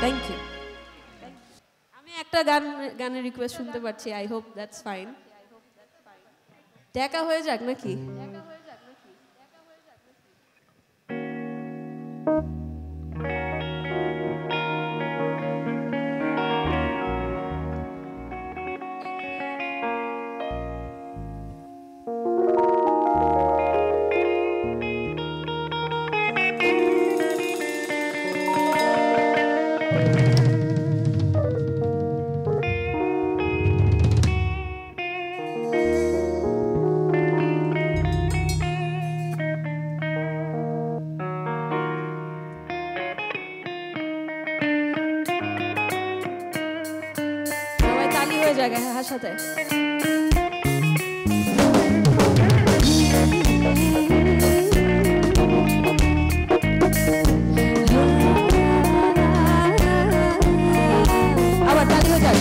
Thank you. আমি একটা গানের রিকোয়েস্ট শুনতে পাচ্ছি, আই হোপ দ্যাটস ফাইন। দেখা হয়ে যাক নাকি? জায়গায় হাসাতে আবার তালি হয়ে যাক।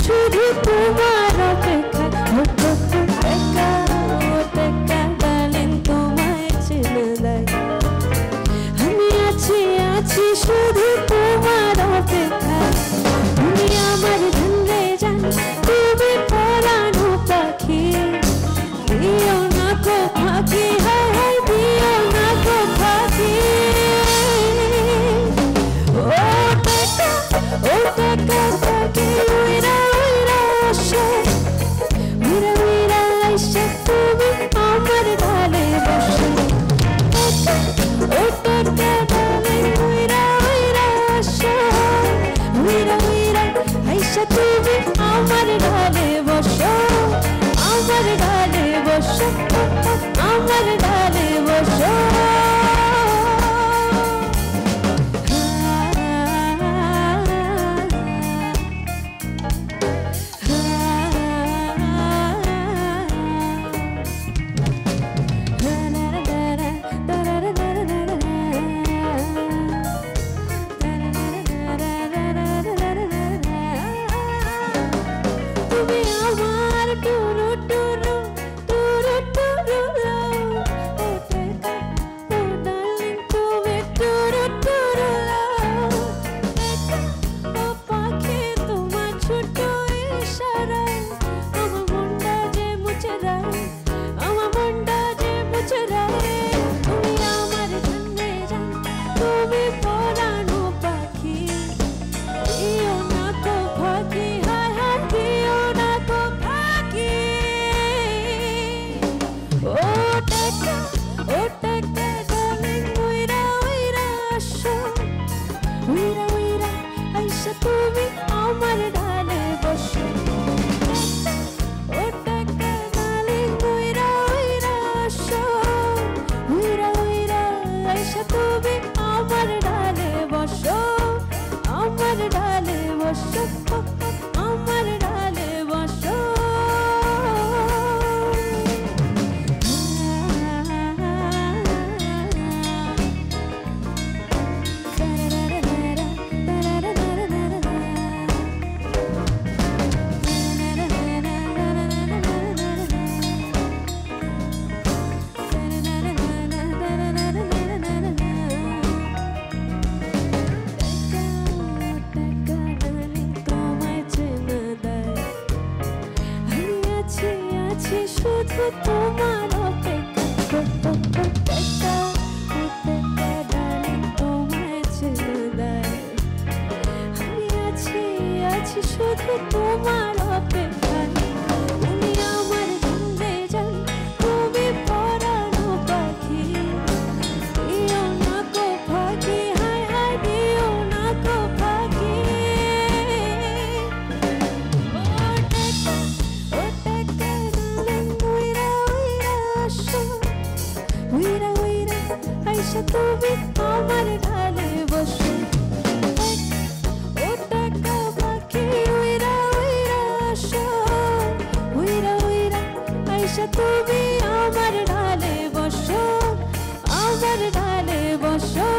শুধু তোমার অপেক্ষা ডার্লিং তোমায় চেনা দেয়। আমি আছি আছি শুধু তোমার অপেক্ষা। তুমি আমার ধরে যান, তুমি পরানো পাখি। দিও না কো ফাঁকি, হায় হায় দিও না কো ফাঁকি। ও টাকা ফাঁকি উইরা উইরা আসে, উইরা উইরা আইসা তুমি আমার ঢালে বসে। ও টাকা ডার্লিং উইরা উইরা আসে, উইরা উইরা আইসা তুমি আমার ঢালে বসো, আমার ঢালে বসো, আমার ঢালে বসো। তুমি আমার টুরু টুরু টুরু টুরু ও টাকা ও ডার্লিং তুমি টুরু টুরু ও পাখি তোমার ছোট ইশারায় আমার মনটা যে মুছে রায়, আমার মনটা যে মুছে রায়। তুমি আমার জন্যে জান, তুমি পরানো পাখি। দিও না তো ফাঁকি, হায় হায় দিও না তো ফাঁকি। ও টাকা ডার্লিং উইরা উইরা আসো, উইরা উইরা আইসা তুমি আমার ঢালে বসো। ও টাকা ডার্লিং উইরা উইরা আসো, উইরা উইরা আইসা তুমি আমার ঢালে বসো, আমার ঢালে বসো, আমার ঢালে বসো। শুধু তোমার অপেক্ষা ডার্লিং তোমায় চেনা দেয়। আমি আছি আছি শুধু তোমার অপেক্ষা। তুমি আমার ধরে যান, তুমি পরানো পাখি। দিও না কো ফাঁকি, হায় হায় দিও না কো ফাঁকি। ও টাকা ডার্লিং উইরা উইরা আসো, উইরা উইরা আইসা তুমি আমার ঢালে বসো। ও টাকা পাখি উইরা উইরা আসো, উইরা উইরা আইসা তুমি আমার ঢালে বসো, আমার ঢালে বসো।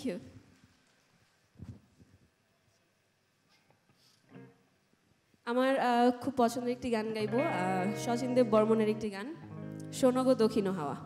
ইউ। আমার খুব পছন্দের একটি গান গাইবো, শচীন দেব বর্মনের একটি গান, শোনো গো দক্ষিণ হাওয়া।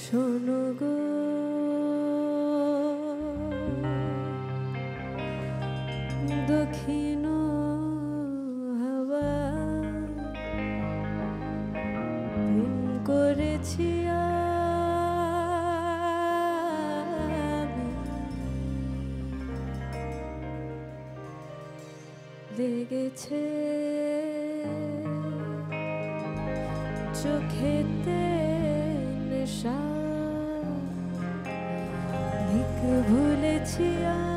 শোনো গো দক্ষিণ হাওয়া, প্রেম করেছি আমি, লেগেছে চোখেতে নেশা, দিক ভুলেছি আমি।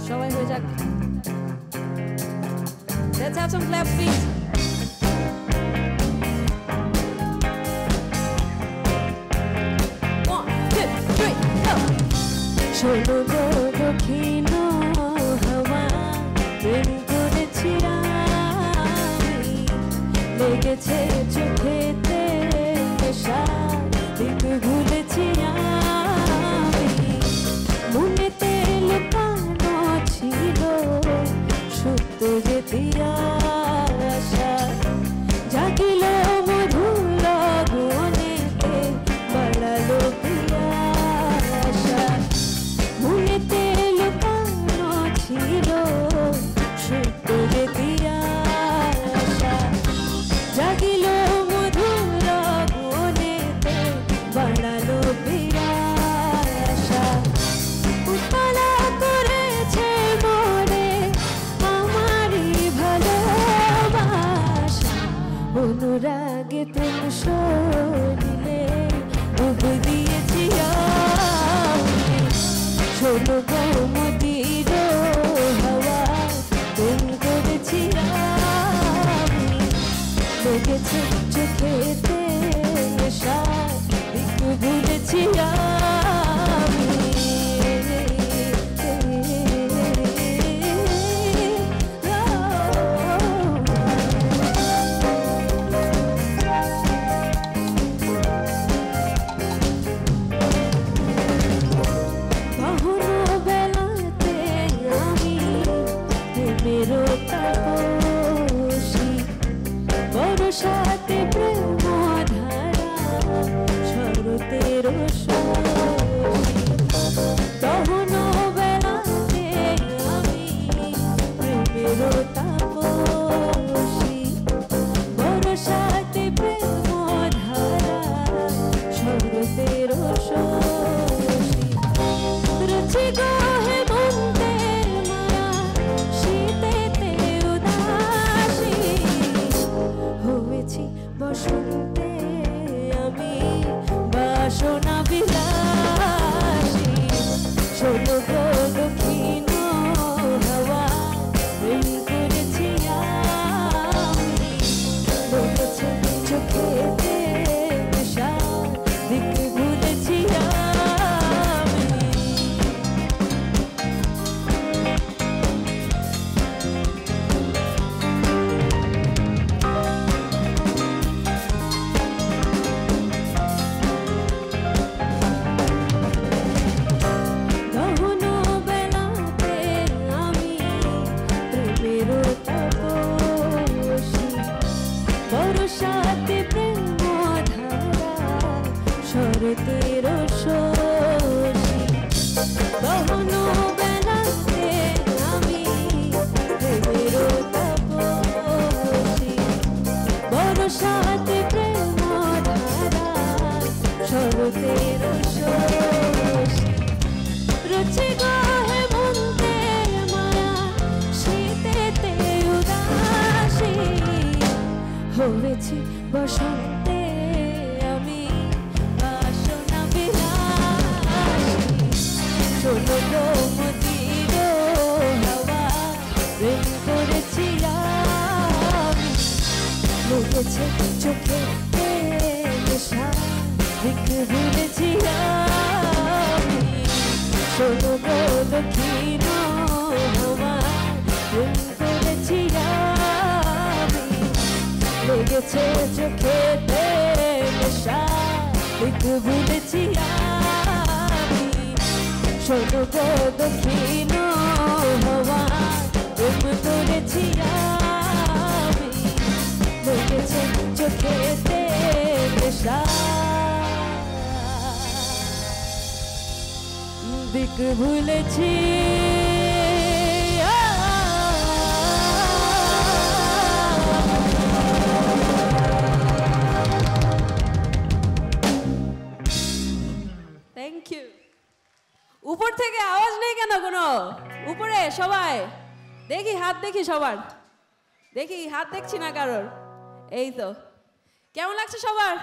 সবাই হয়ে যাক, let's have some clap please. শোনো গো দক্ষিণ হাওয়া, প্রেম করেছি আমি, লেগেছে চোখেতে নেশা, দিক ভুলেছি আমি। মনেতে লুকানো ছিল সত্য যে আশা, জাগিল মধুর গুণেতে বাড়ালো পিয়াসা। মনেতে লুকানো ছিল সত্য যে আশা, জাগিল মধুর গুণেতে বাড়ালো পিয়াসা। উতলা করেছে মনে আমারই ভালোবাসা, অনুরাগে প্রেম শরীরে ডুব দিয়েছি আমি। শোনো গো মদির হাওয়া, প্রেম করেছি আমি, লেগেছে চোখেতে নেশা, দিক ভুলেছি আমি। সাথে প্রেম ধারা শরতের তহন বেলাতে আমি প্রেমের তাপসী, বরসাতে প্রেম ধারা শরতের রুচি গহে মন্দের মায়া, শীতেতে উদাসী হয়েছি বস সাথে প্রেম ধারা শরতের শোষ রুচি গাহে মনতে মায়া শীতেতে উদাসী হয়েছি বসন্তে আমি বাসনা বিলাসী শোনো গো মতির হাওয়া প্রেম করেছি আমি লেগেছে চোখে নেশা দিক ভুলেছি আমি শোনো গো দক্ষিণ হাওয়া প্রেম করেছি আমি লেগেছে চোখে নেশা দিক ভুলেছি আমি শোনো গো দক্ষিণ হাওয়া প্রেম করেছি আমি লেগেছে চোখেতে নেশা দিক ভুলেছি থ্যাংক ইউ উপর থেকে আওয়াজ নেই কেন কোনো উপরে সবাই দেখি হাত দেখি সবার দেখি হাত দেখছি না কারোর এই তো কেমন লাগছে সবার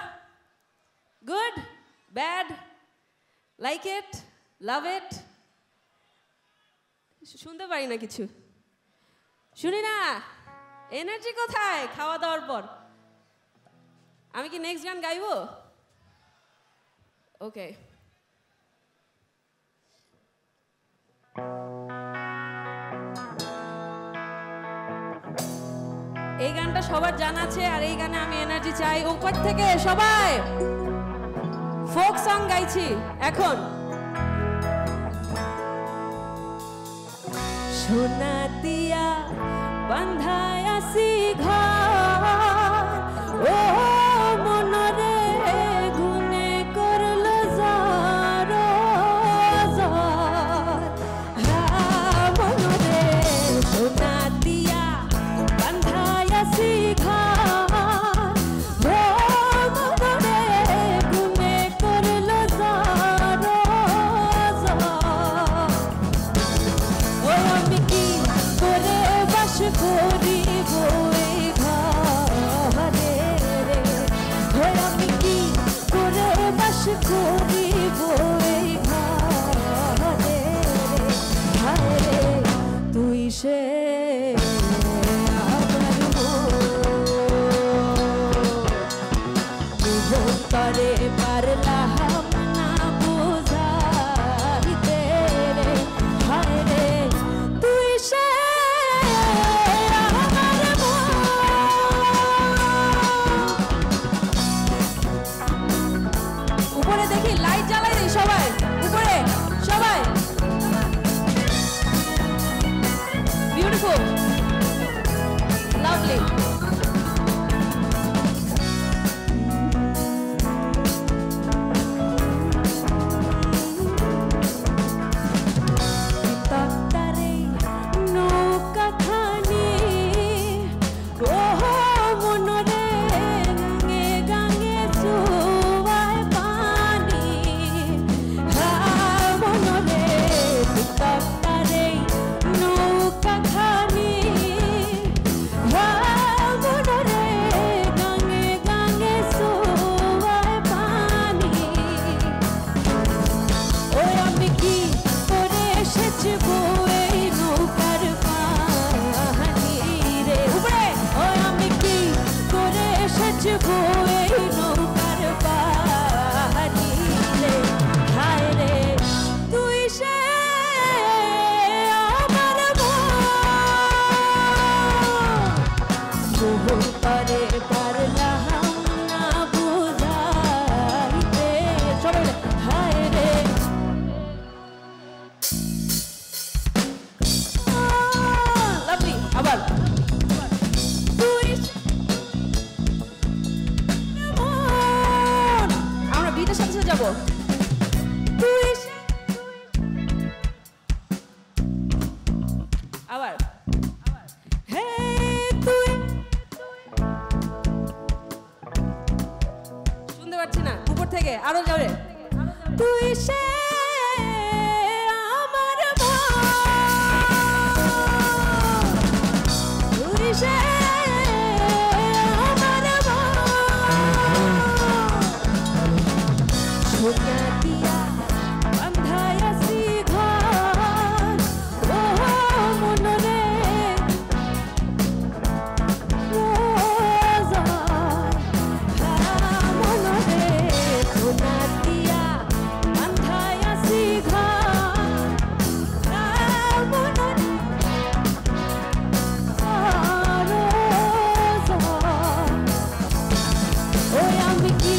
গুড ব্যাড লাইক ইট লাভ ইট শুনতে পারি না কিছু শুনি না এনার্জি কোথায় খাওয়া দাওয়ার পর আমি কি নেক্সট গান গাইবো ওকে এই গানটা সবার জানা আছে আর এই গানে আমি এনার্জি চাই উপর থেকে সবাই ফোক সং গাইছি এখন সোনা দিয়া বান্ধায় আসি ঘর ও মনরে গুনে করল জার মনরে সোনা দিয়া বান্ধায় আসি ঘর ও মনরে গুনে করল জার ও আমি কি করে বাস করিব এই ঘরে রে ও আমি কি করে বাস করিব এই ঘরে রে হায় তুই সে আমার মন তরে পারলাম না বুঝাইতে রে হায় রে তুই সে আমার উপরে দেখি লাইট জ্বালাই দিই সবাই উপরে সবাই বিউটিফুল লাভলি তত্তারে নৌকা খানি ও মনরে গাঙে গাঙে চুবায় পানি হা মনরে তত্তারে নৌকা খানি হা মনরে গাঙে গাঙে চুবায় পানি ও আমি কি করে এসেছি এই নৌকার পানি রে উপরে ও আমি কি করে এসেছি এই নৌকার পানি রে হায় রে তুই সে আমার মন তরে পারলাম না বুঝাইতে সবাই হায় রে লাভলি আবার তুই এমন আমরা বিটের সাথে সাথে যাবো তুই আবার হে তুই থেকে আরো জোরে তুই সে আমার তুই সে আমার সোনা দিয়া বান্ধায় আসি ঘর ও মনরে মনরে সোনা দিয়া বান্ধায় আসি ঘর মনরে ওই আমি কি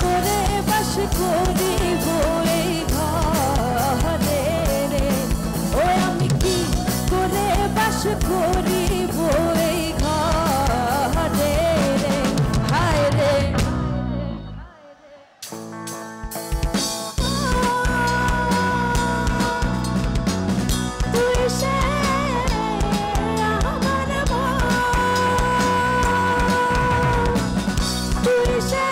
করে বাস করিব এই ঘরে রে ওই আমি কি করে বাস করিব এই ঘরে রে হায় রে তুই সে আমার তুই সে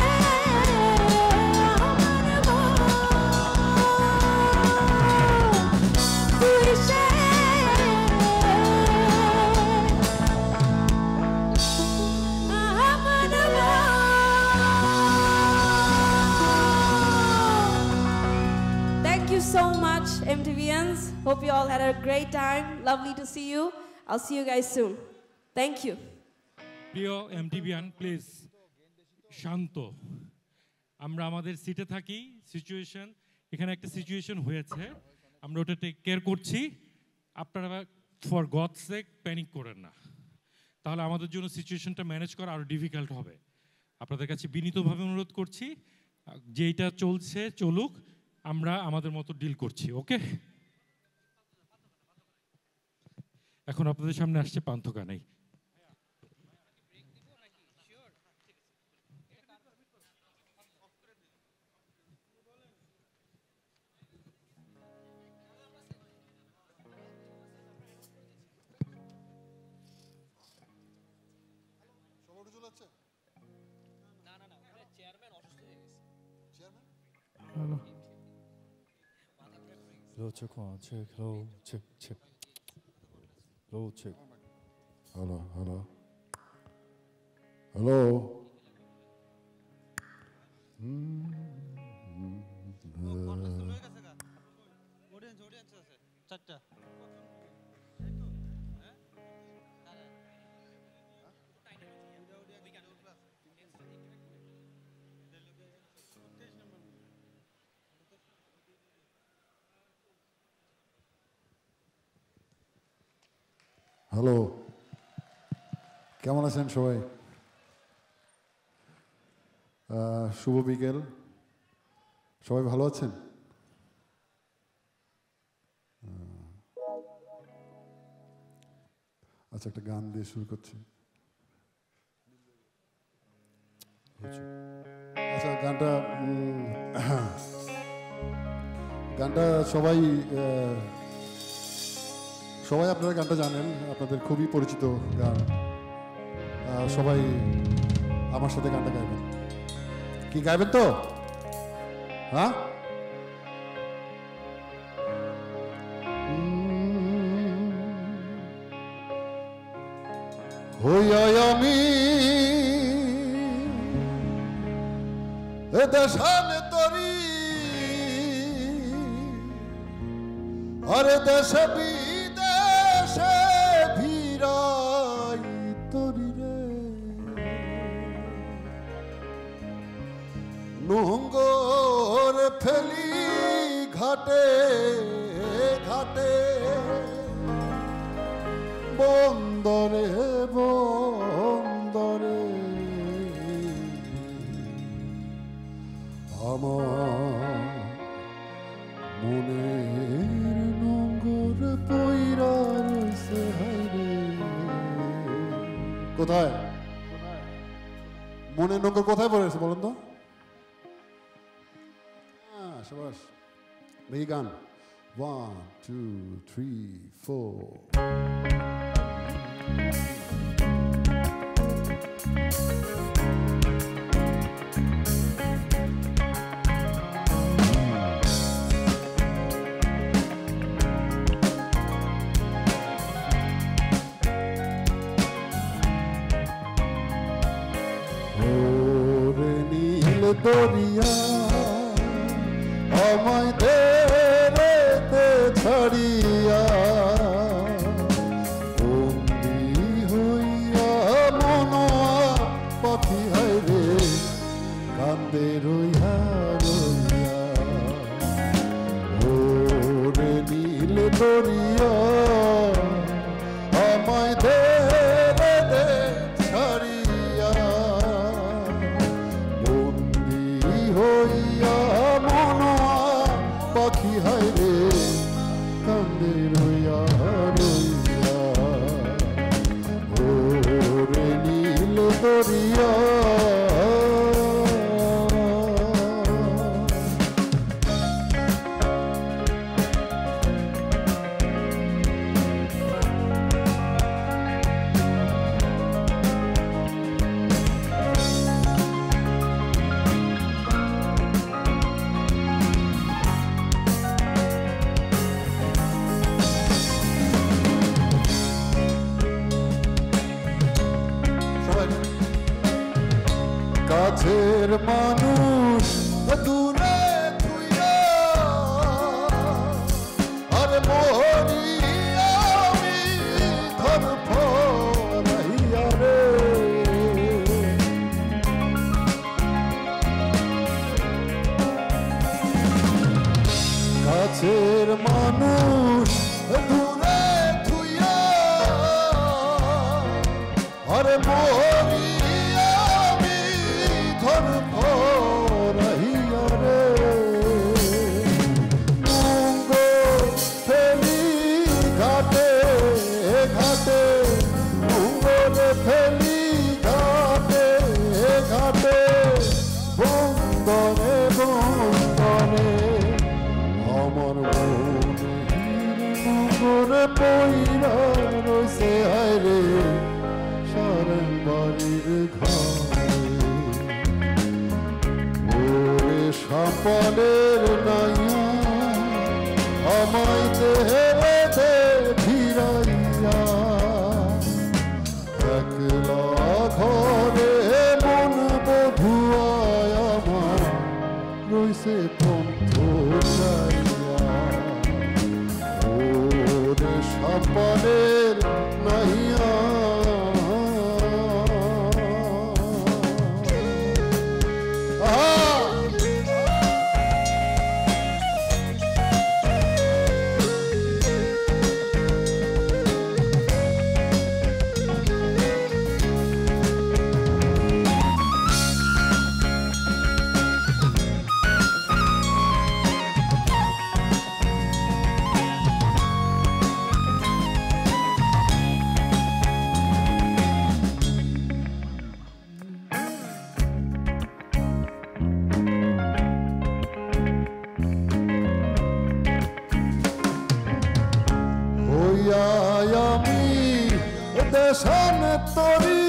তুই সে Thank you so much, MTVians. Hope you all had a great time. Lovely to see you. I'll see you guys soon. Thank you. প্রিয় এমটিভিয়ান প্লিজ শান্ত আমরা আমাদের সিটে থাকি সিচুয়েশন এখানে একটা সিচুয়েশন হয়েছে আমরা ওটা টেক কেয়ার করছি আপনারা ফর গড সেক প্যানিক করেন না তাহলে আমাদের জন্য সিচুয়েশনটা ম্যানেজ করা আরো ডিফিকাল্ট হবে আপনাদের কাছে বিনীতভাবে অনুরোধ করছি যেটা চলছে চলুক আমরা আমাদের মতো ডিল করছি ওকে এখন আপনাদের সামনে আসছে পান্থকানাই Hello, check one, check, hello, check, check. Hello, check. Hello, hello. Hello. Hello কেমন আছেন সবাই শুভ বিকেল সবাই ভালো আছেন আচ্ছা একটা গান দিয়ে শুরু করছি আচ্ছা গানটা সবাই আপনারা গানটা জানেন আপনাদের খুবই পরিচিত গান সবাই আমার সাথে গানটা গাইবেন কি গাইবেন তো হ্যাঁ হইয়া আমি দেশানে তরি আরে দেশে বিদেশে ভিড়াই তরি রে নোঙ্গর ফেলি ঘাটে ঘাটে বন্দরে বন্দরে আমার মনের নোঙ্গর পইরা রইছে হায়রে কোথায় মনের নোঙ্গর কোথায় পড়ে আছে বলেন তো শাবাশ এই গান 1 2 3 4 দরিয়া আমায় দেরেতে ছাড়িয়া বন্দি হইয়া মনোয়া পাখি হায় রে কান্দে রইয়া রইয়া ওরে নীল দরিয়া আমায় দেরেতে ছাড়িয়া বন্দি হইয়া মনোয়া পাখি হায় রে কান্দে রইয়া রইয়া ওরে নীল দরিয়া কাছের মানুষ দূরে থুইয়া আর মোহরি আমি ধর ফরাইয়া রে কাছের মানুষ দূরে থুইয়া আর মোহরি রহিয়া রে মুঙ্গ ফেলি ঘাটে ঘাটে মুঙ্গরে ফেলি ঘাটে ঘাটে বন্দরে বন্দরে আমার মুঙ্গরে পইরা রইছে হায় রে সারেন বাড়ির ঘরে সাপনের নাইয়া আমায় দেহেতে ভিড়াইয়া একলা ঘরে মন বধুয়ায় আমার রইছে পন্থ যাইয়া ওরে সাপনের নাইয়া আমি দেশন তরি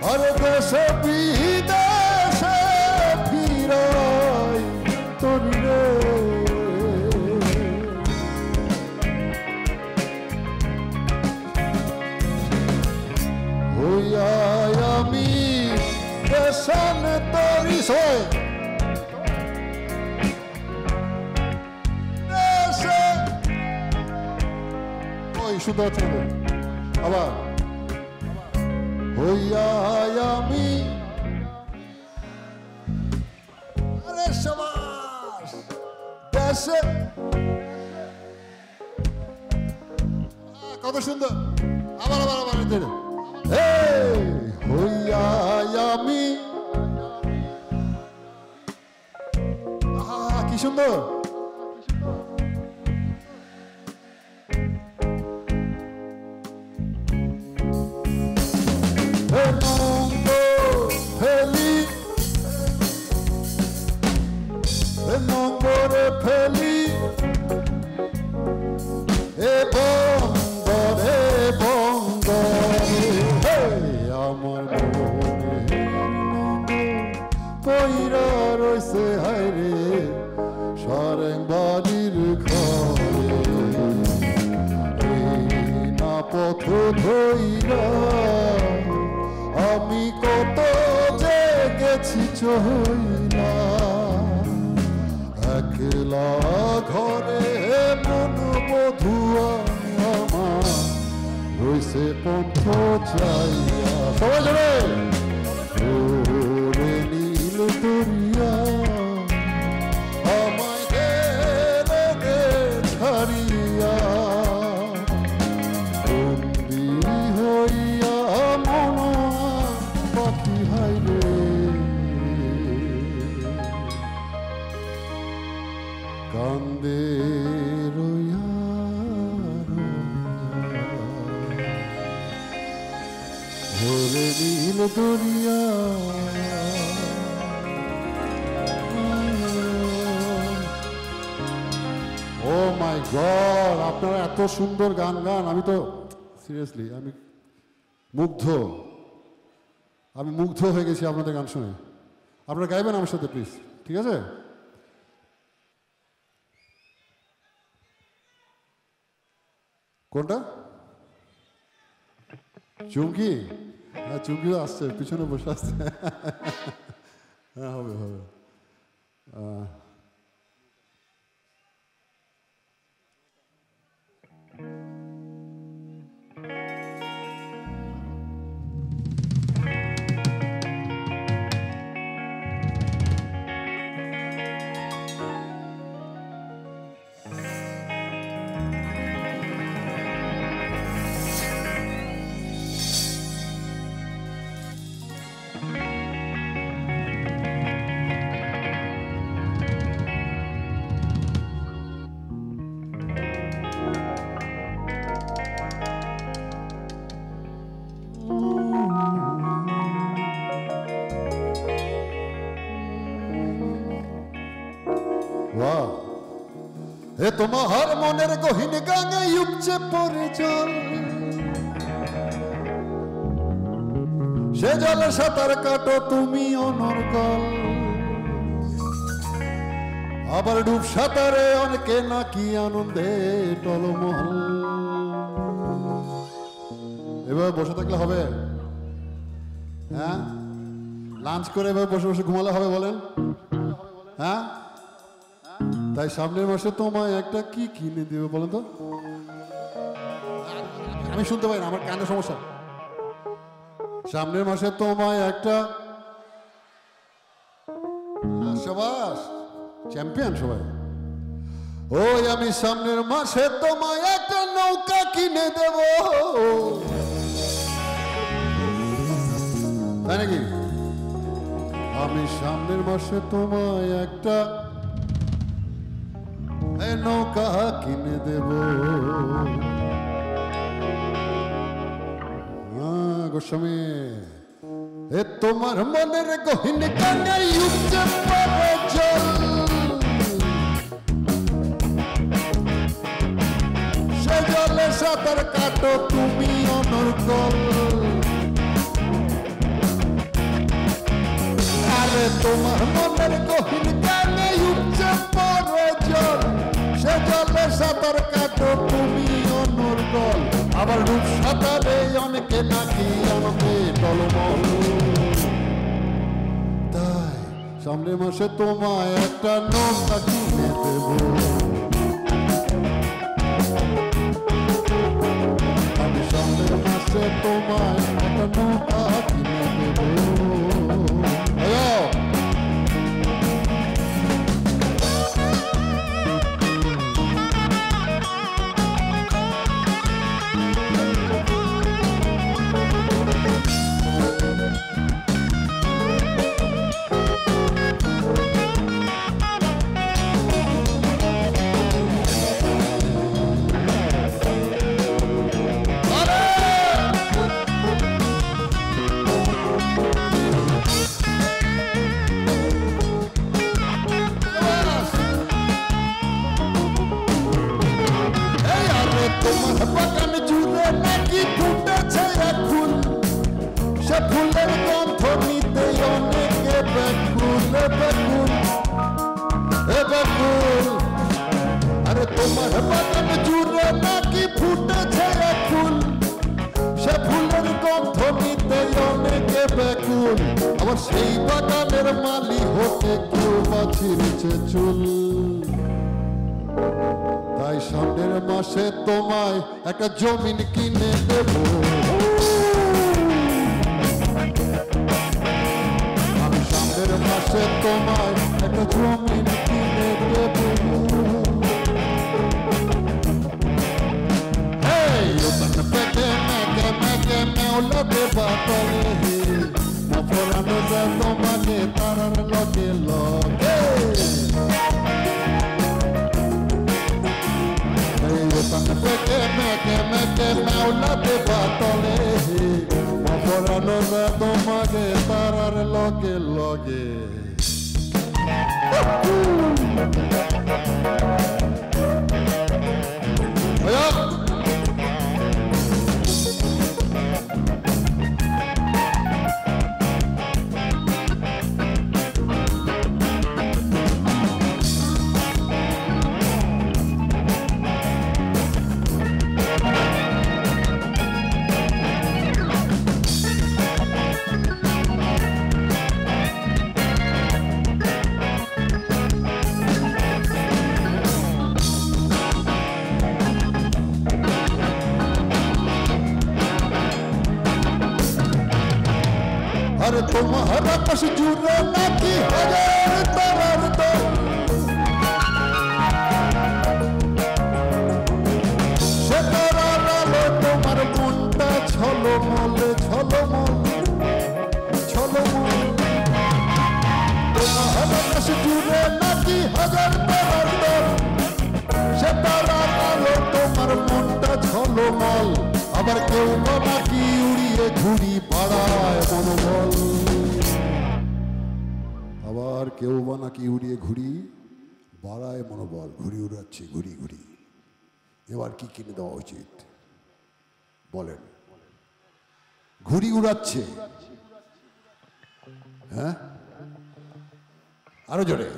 আর দেশে বিদেশে ফিরাই তরি রে হইয়া আমি দেশন তরি শুধু আছে আবার হইয়া আমি আরে সবাস দেশে কত সুন্দর আবার আবার আবার হইয়া আমি কি সুন্দর ফেলি এ বন্দরে বন্দরে আমার মনে কইরা রইছে হায় রে সারেং বাড়ির ঘরে না পথ ধইরা চইলা একলা ঘরে মন বধুয়া আমার রইছে পন্থ চাইয়া সবাই জোরে ওরে নীল দরিয়া আমায় গেলে গে ছাড়িয়া বন্দি হইয়া মন পাখি হাইরে কান্দে রইয়া ওরে নীল দরিয়া ও মাই গড আপনারা এত সুন্দর গান গান আমি তো সিরিয়াসলি আমি মুগ্ধ হয়ে গেছি আপনাদের গান শুনে আপনারা গাইবেন আমার সাথে প্লিজ ঠিক আছে কোনটা চুমকি হ্যাঁ চুমকিও আসছে পিছনে বসে আসছে হ্যাঁ হবে হবে এ তোমার মনের গহীন গাঙে উপচে পড়ে জল সে জলে সাঁতার কাটো তুমি অনর্গল আবার ডুব সাঁতারে অনেকে নাকি আনন্দে টলমহল এভাবে বসে থাকলে হবে হ্যাঁ লাঞ্চ করে এভাবে বসে বসে ঘুমালে হবে বলেন হ্যাঁ তাই সামনের মাসে তোমায় একটা কি কিনে দেবে বলেন তো আমি শুনতে পাই না আমার কানে সমস্যা সামনের মাসে তোমায় একটা সবাস চ্যাম্পিয়ন সবাই ওই আমি সামনের মাসে তোমায় একটা নৌকা কিনে দেব তাই নাকি আমি সামনের মাসে তোমায় একটা নৌকা কিনে দেব গোস্বামী এ তোমার মনের গহীন কাঙাই উপচে পড়ে জল সে জলে সাঁতার কাটো তুমি অনর্গল আরে তোমার মনের গহীন কাঙাই উপচে পড়ে জল সে জলে সাঁতার কাটো তুমি অনর্গল আবার রূপ সাঁতারে অনেকে নাকি আমাকে টলমল তাই সামনের মাসে তোমায় একটা নৌকা কিনে দেব আমি সামনের মাসে তোমায় একটা নৌকা কিনে দেব বাগান জুড়ে নাকি ফুটেছে এক ফুল সে ফুলের গন্ধ নিতে অনেকে ব্যাকুল ব্যাকুল আরে তোমার বাগান জুড়ে নাকি ফুটেছে এক ফুল সে ফুলের গন্ধ ধনীতে অনেকে ব্যাকুল, আবার সেই বাগানের মালি হতে কেউ বা ছিঁড়েছে চুল। তাই সামনের মাসে তোমায় একটা জমিন কিনে দেব, আমি সামনের মাসে তোমায় একটা জমিন কিনে দেব। পেকে মেকে মেকে মেওলাতে বাতলে মফরানো যায় তোমাকে তারার লগে লগে। পেকে মেকে মেকে মেওলাতে বাতলে মফরানো যায় তোমাকে তারার লগে লগে। अरे तुम्हारा कश जुड़े ना की हजार तरर दो, से तरर लो तुम्हार मुंडा छलो मोले छलो मोल छलो मोल। तुम्हारा कश जुड़े ना की हजार तरर दो, से तरर लो तुम्हार मुंडा छलो मोल। আবার কেউ নাকি উড়িয়ে ঘুরি বাড়ায় মনোবল, আবার কেউ বা নাকি উড়িয়ে ঘুরি বাড়ায় মনোবল। ঘুরি উড়াচ্ছে ঘুরি ঘুরি, এবার কি কিনে দেওয়া উচিত বলেন? ঘুরি উড়াচ্ছে, হ্যাঁ আরো জোরে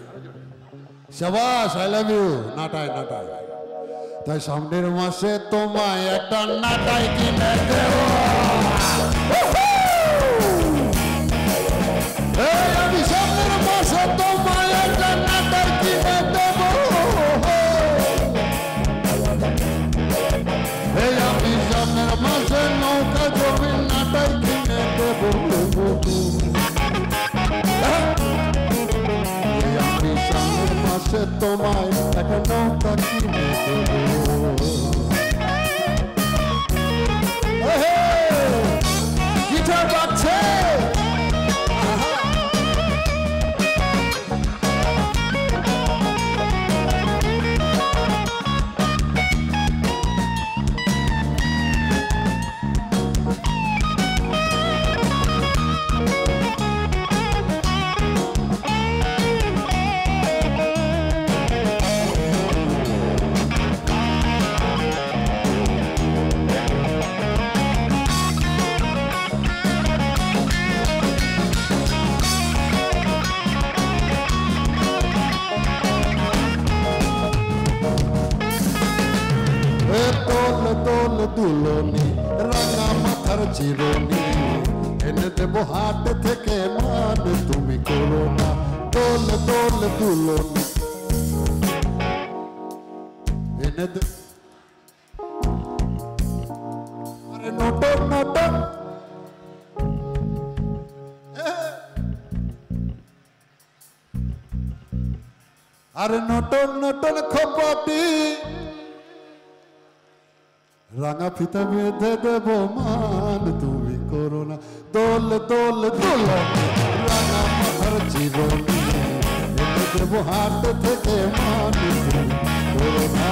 শাবাশ, আই লাভ ইউ। নাটায় নাটায়, তাই সামনের মাসে তোমায় একটা নাটাই কিনে দেব। আমি সামনের মাসে তোমায় একটা নাটাই কিনে দেব। আমি সামনের মাসে নৌকা জমির নাটাই কিনে দেব। আমি সামনের মাসে তোমায় একটা নৌকা কিনে দেব। গিটার বাজছে, দোল দুলনি রাঙা মাথার চিরনি এনে দেব হাট থেকে মান, তুমি করো না। দোল দোল দুলনি এনে দে, আরে নটন নটন, আরে নটন নটন খোপাটি রাঙা ফিতা বেঁধে দেব মান, তুমি করো না। দোল দোল দোলনি রাঙা মাথার চিরনি এনে দেব হাট থেকে মান, তুমি করো না।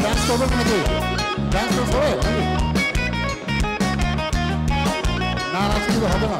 ডান্স করবেন নাকি? ডান্স করবে না? না শুধু হবে না।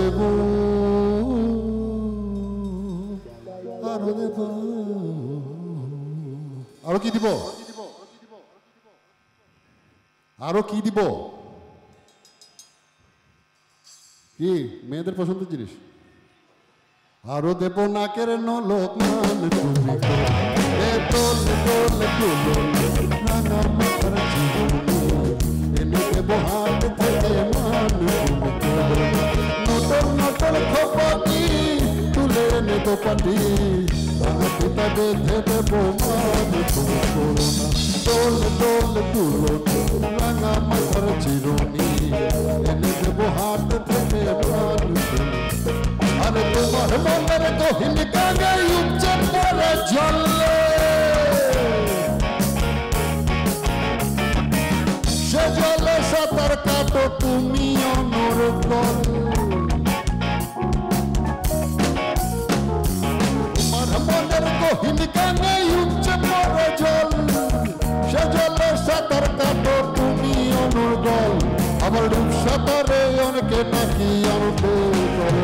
দেব আরো দেব আরো কি দিব আরো কি দিব কি মেয়েদের পছন্দের জিনিস আরো দেব নাকের নলক মান তুমি এ তোল তোল তোল রাঙা মাথার জীবনী এনে দেব হাত থেকে মান নটল নটল খোপাটি তুলে এনে তো পাটি রাঙা পিতা বেঁধে দেব মান তুমি করোনা তোল তোল তুল রাঙা মাথার চিরুনি এনে দেব হাত থেকে মান আরে তোমার মনের গহীন কানে উপচে পড়ে ঝরলে সে জলে সাঁতার কাটো তুমি অনর্গল তোমার মনের গহীন কানে উপচে পড়ে জল সে জলে সাঁতার কাটো তুমি অনর্গল আবার রূপ সাঁতারে অনেকে নাকি আনন্দ করে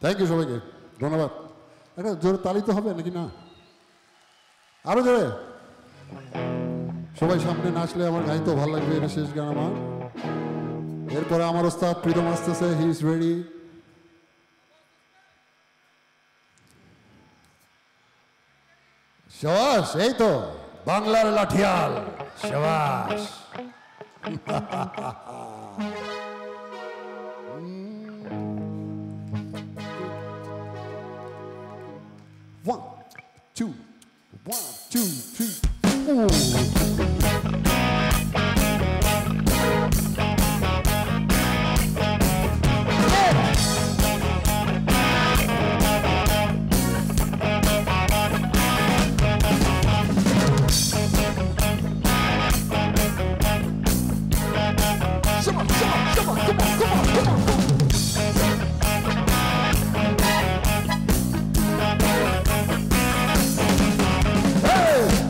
থ্যাংক ইউ সবাইকে ধন্যবাদ একটা জোরে তালি তো হবে নাকি না আরো জোরে সবাই সামনে নাচলে আমার গাইতে ভালো লাগবে এটা শেষ গান আমার এরপরে আমার ওস্তাদ প্রীতম আসতেছে হি ইজ রেডি শাবাশ এই তো বাংলার লাঠিয়াল শাবাশ One, two, 3,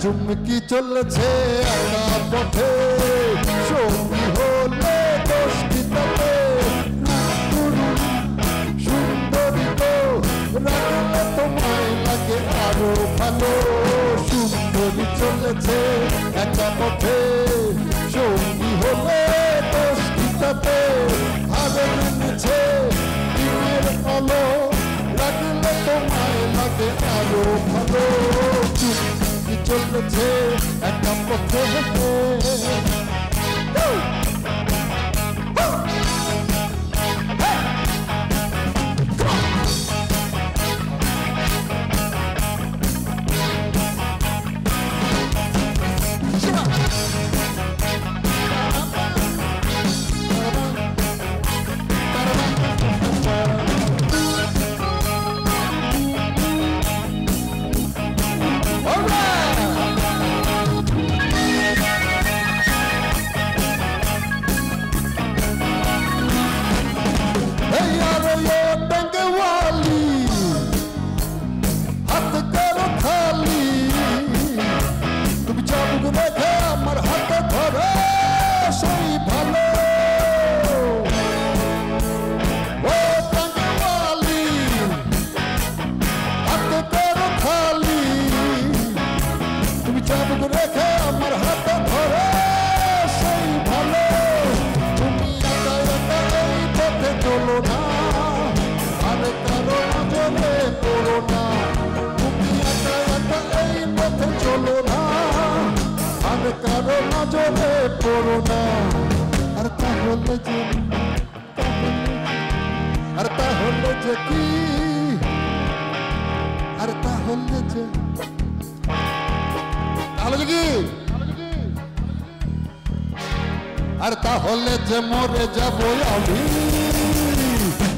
চুমকি চলেছে একা পথে সঙ্গী হলে দোষ কিতাবে সুন্দরী তো রাখলে তোমায় লাগে আরো ভালো সুন্দরী চলেছে একা পথে সঙ্গী হলে দোষ কিতাবে আরো নেমেছে দিনের আলো রাখলে তোমায় লাগে আরো ভালো চলেছে একা পথে আর তাহলে যে মরে যাবো আমি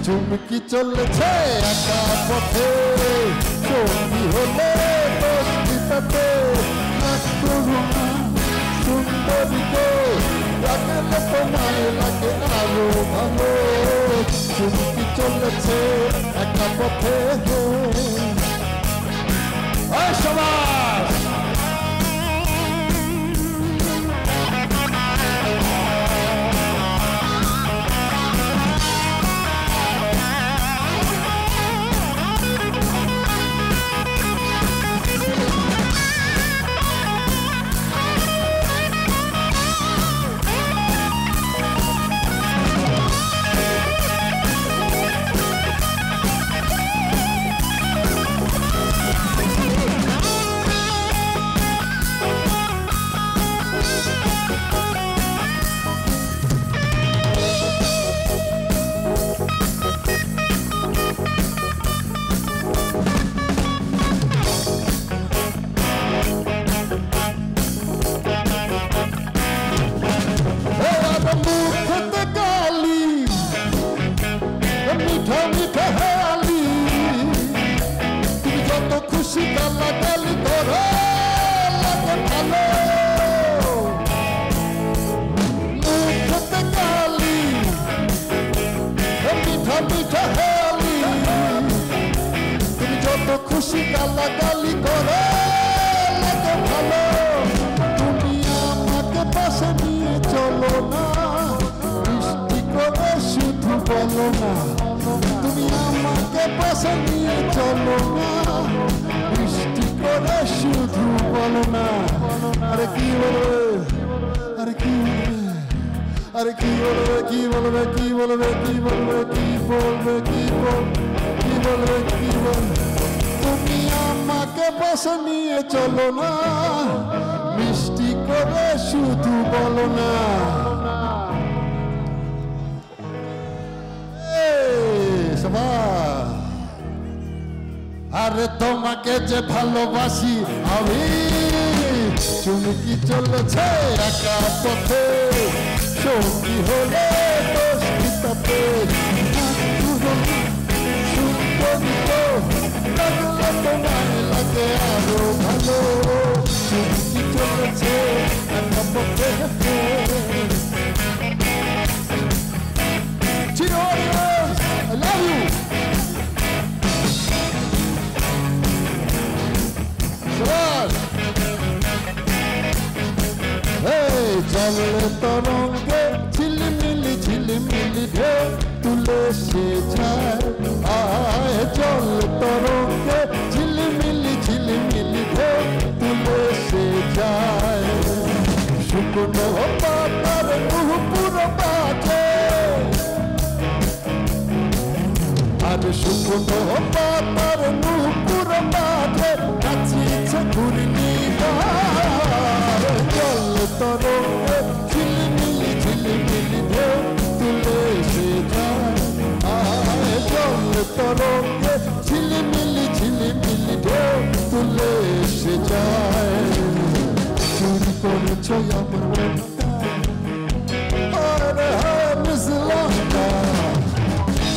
চুমকি চলেছে একা পথে সঙ্গী হলে দোষ দিতে করুণা সুন্দরীকে লাগলে তোমায় লাগে আরো ভালো চুমকি চলেছে একা পথে হয় সবাস খুশি গালাগালি করে লাগে ভালো তুমি আমাকে পাশে নিয়ে চলো না মিষ্টি করে শুধু বলো না তুমি আমাকে পাশে নিয়ে চলো না মিষ্টি করে শুধু বলো না আরে কি বলবে আরে কি বলবে আরে কি বলবে কি বলবে কি বলবে কি বলবে কি বলবে কি বলবে কি বলবে কি বলবে তুমি আমাকে পাশে নিয়ে চলো না মিষ্টি করে শুধু বলো না আরে তোমাকে যে ভালোবাসি আমি চুমকি চলেছে একা পথে সঙ্গী হলে দোষিতাতে তোমায় লাগে আরো ভালো চুমকি চলেছে একা পথে Cheers! I love you! Shabbat! Hey, চলে তরঙ্গে ঝিলিমিলি ঢেউ তুলে সে যায় আয় চলে তরঙ্গে ঝিলিমিলি ঢেউ তুলে সে যায় শুকনো পাতার নুপুর বাজে আর শুকনো পাতার নুপুর বাজে কাছিছে ঘূর্ণিঝড় জল তরঙ্গে ঝিলিমিলি ঢেউ তুলে সে যায় আয় জল তরঙ্গে ঝিলিমিলি ঢেউ তুলে সে যায় চুরি করেছ আমার মনটা আরে হ্যাঁ মিসলঙ্কা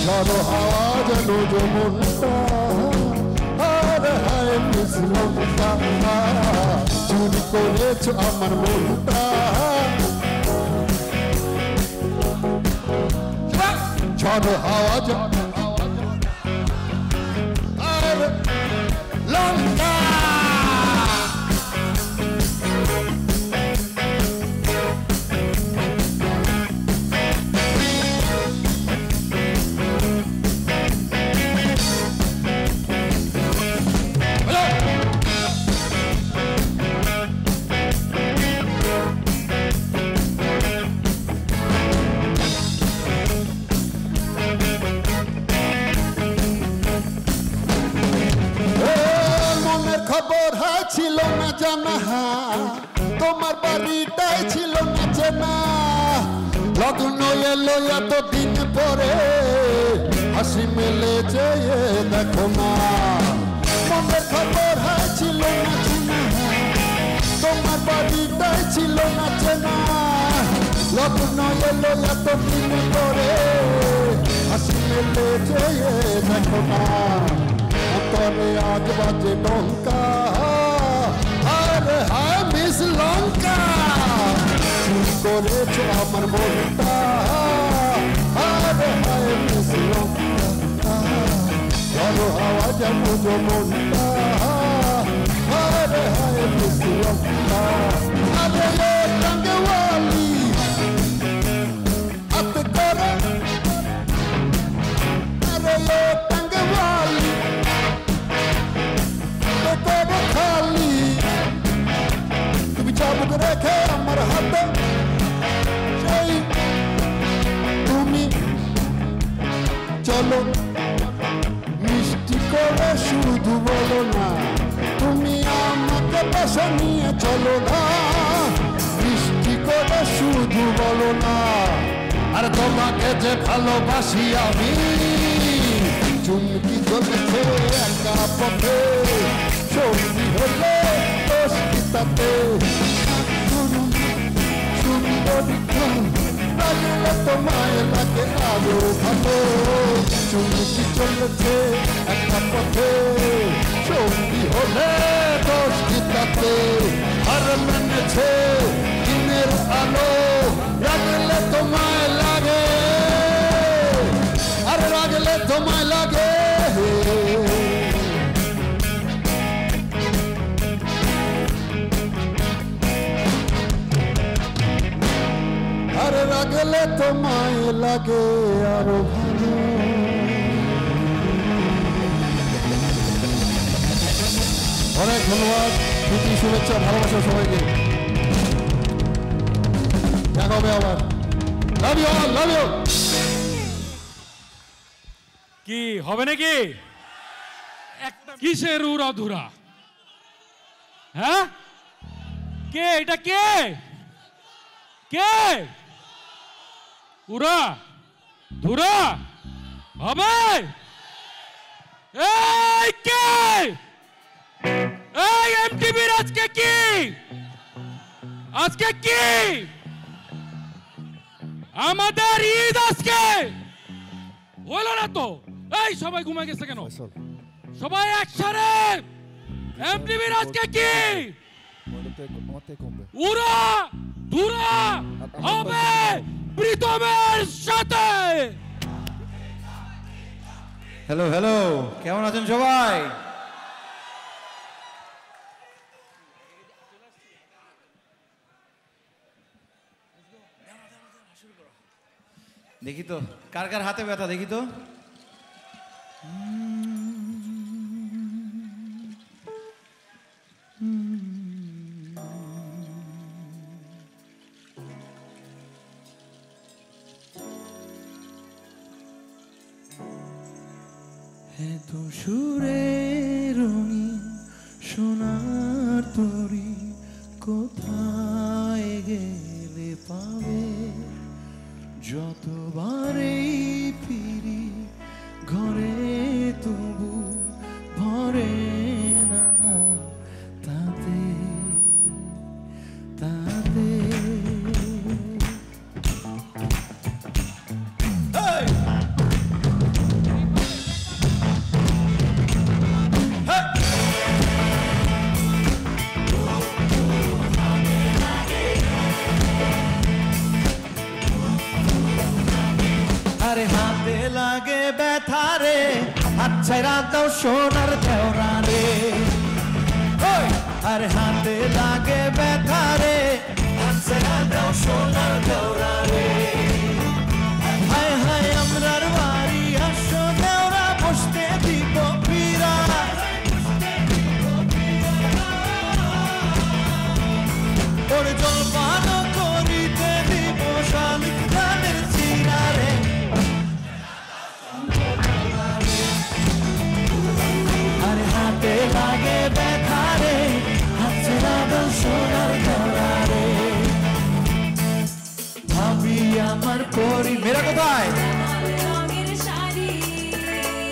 ঝড়ো হাওয়া যেন যমনটা আরে হায় মিসলঙ্কা চুরি করেছ আমার মনটা ঝড়ো হাওয়া যেন আরে লঙ্কা ছিল না জানা তোমার বাড়িটাই ছিল না চেনা লগ্ন এলো এতদিন পরে হাসি মেলে যে দেখো না মনের খবর ছিল না জানা তোমার বাড়িটাই ছিল না চেনা লগ্ন এলো এতদিন পরে হাসি মেলে যে দেখো না অন্তরে আজ বাজে লঙ্কা আরে হায় মিস লঙ্কা চুরি করেছো আমার মনটা আরে হায় মিস লঙ্কা চলো হাওয়া যেন যমনটা হায় হায় বেশি আরে এ টাঙ্গওয়ালি আত করে আরে এ টাঙ্গওয়ালি করে খালি তুমি চাবুক রেখে আমার হাতে সেই তুমি চলো মিষ্টি করে শুধু বলো না তুমি আমাকে পাশে নিয়ে চলো না মিষ্টি করে শুধু বলো না আর তোমাকে যে ভালোবাসি আমি চুমকি চলেছে একা পথে সঙ্গী হলে দোষ কি তাতে সুন্দরী লাগলে তোমায় লাগে আরো ভালো চুমকি চলেছে একটা পথে সঙ্গী হলে দোষ কি তাতে আর মেনেছে দিনের আলো লাগলে তোমায় লাগে আর লাগলে তোমায় লাগে আর লাগলে তোমায় লাগে আরো ভালো অনেক ধন্যবাদ প্রীতি শুভেচ্ছা ভালোবাসা সবাইকে দেখা হবে আবার love you all love you কি হবে নাকি একটা কিসের উড়াধুরা হ্যাঁ কে এটা কে কে উড়া ধুরা হবে এই কে এই এমটিভির আজকে কি আমাদের ঈদ আজকে হলো না তো এই সবাই ঘুমায় গেছে কেন সবাই একসাথে এমটিভির আজকে কি উড়া ধুরা হবে প্রীতমের সাথে হ্যালো হ্যালো কেমন আছেন সবাই দেখি তো কার কার হাতে ব্যথা দেখি তো এত সুরে রঙিন সোনার তরি কোথায় গেলে পাবে যতবারেই ফিরি ঘরে তবু ভরে না মন তাতে তাতে আরে হাতে লাগে ব্যথা রে হাত ছাড়া দাও সোনার দেওরা রে আরে হাতে লাগে ব্যথা রে হাত ছাড়া দাও সোনার দেওরা রে হায় হায় আমরার বাড়ি আসো দেওরা বসতে দিব পীরা ওর জলপান করিতে দিব শালিক ধানের চিরা রে আরে হাতে লাগে ব্যথা রে হাত ছেড়া দাও সোনার দেওরা রে ভাবি আমার পরি মেরা কোথায়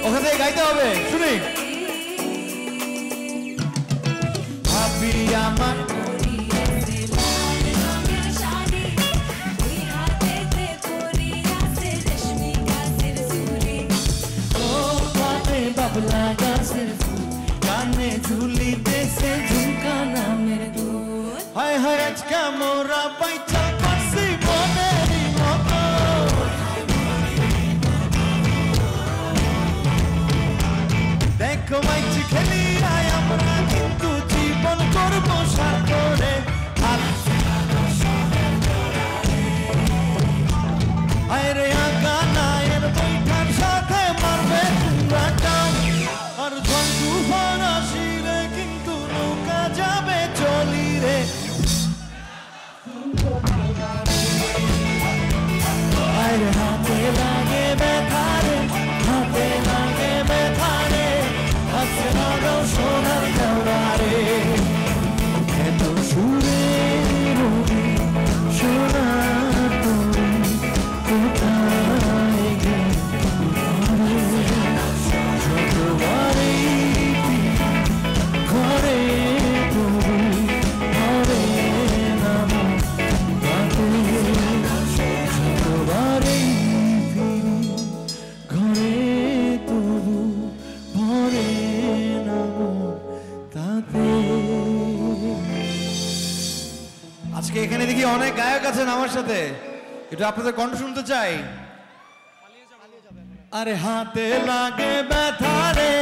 ওখান থেকে গাইতে হবে শুনি ভাবি আমার বাবলা গাছের ফুল কানে ঝুলিতে সে ঝুমকা নামের দুল হায় হায় আজকে মোরা পাইছা পারছি মনেরই মতো দেখো মাইছি খেলি আয় আমরা কিন্তু জীব দাও সোনার দেওরা রে এত সুরে রবি সোনা তুমি কোথায় গেলে যতবারই ঘরে তুমি ঘরে নাম তাতে যতবারই ঘরে তবু ভরে নাম তাতে। আজকে এখানে দেখি অনেক গায়ক আছেন আমার সাথে, একটু আপনাদের কণ্ঠ শুনতে চাই। আরে হাতে লাগে ব্যথা রে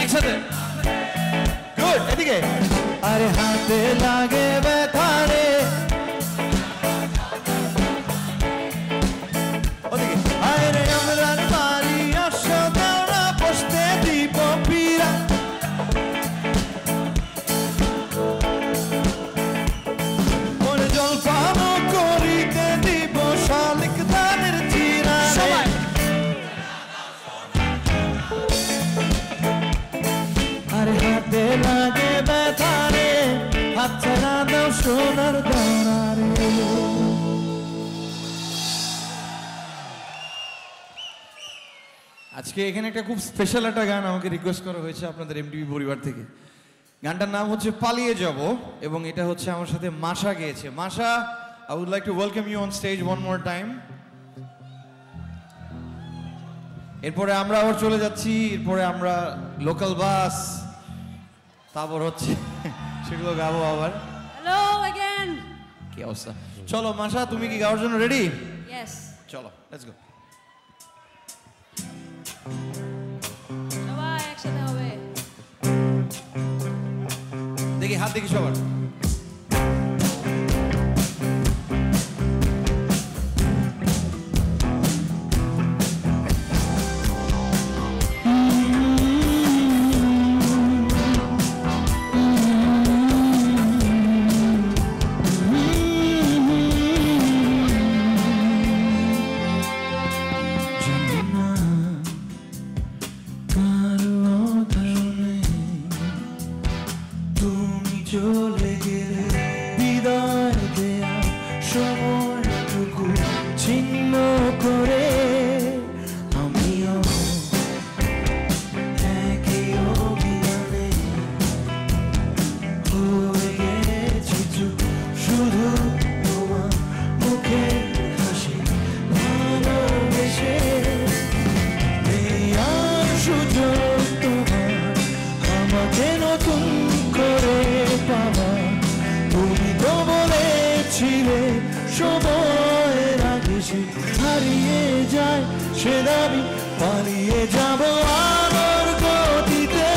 একসাথে গুড, এদিকে আরে হাতে লাগে ব্যথা রে ওদিকে। আরে আমরার বাড়ি আসো দেওরা বসতে দিব পীরা ওরে জল পান করিতে দিব শালিক ধানের চিরা রে আরে হাতে লাগে ব্যথা রে হাত ছাড়া দাও সোনার দেওরা রে। আজকে এখানে একটা খুব স্পেশাল একটা গান আমাকে রিকোয়েস্ট করা হয়েছে আপনাদের এমটিভি পরিবার থেকে। গানটার নাম হচ্ছে পালিয়ে যাব এবং এটা হচ্ছে আমার সাথে মাশা গেয়েছে। Masha, I would like to welcome you on stage one more time. এরপরে আমরা আবার চলে যাচ্ছি, এরপরে আমরা লোকাল বাস, তারপর হচ্ছে সেগুলো গাবো আবার। Hello again. কি অবস্থা? চলো মাশা, তুমি কি গাওয়ার জন্য রেডি? Yes. চলো, লেটস গো। সবাই একসাথে হবে। দেখি হাত দেখি সবার। চলে গেলে বিদায় দেয়া সময়টুকু ছিন্ন করে আমিও একই অভিমানে হয়ে গেছি চুপ শুধু তোমার মুখে হাসি ভালোবেসে এই আর সুযোগ তোমার আমাকে নতুন করে পাবা তুমি তো বলেছিলে সময়ের আগে সে হারিয়ে যায় সে দাবি পালিয়ে যাব আলোর গতিতে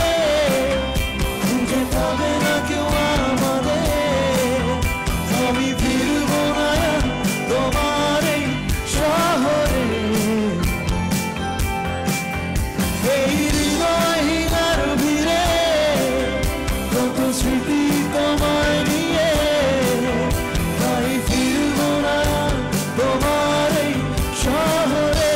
খুঁজে পাবে না কেউ আমাদের আমি ফিরবো না তোমার এই শহরে এই হৃদয়হীনার ভিড়ে কত স্মৃতি তোমায় নিয়ে তাই ফিরবো না তোমার এই শহরে।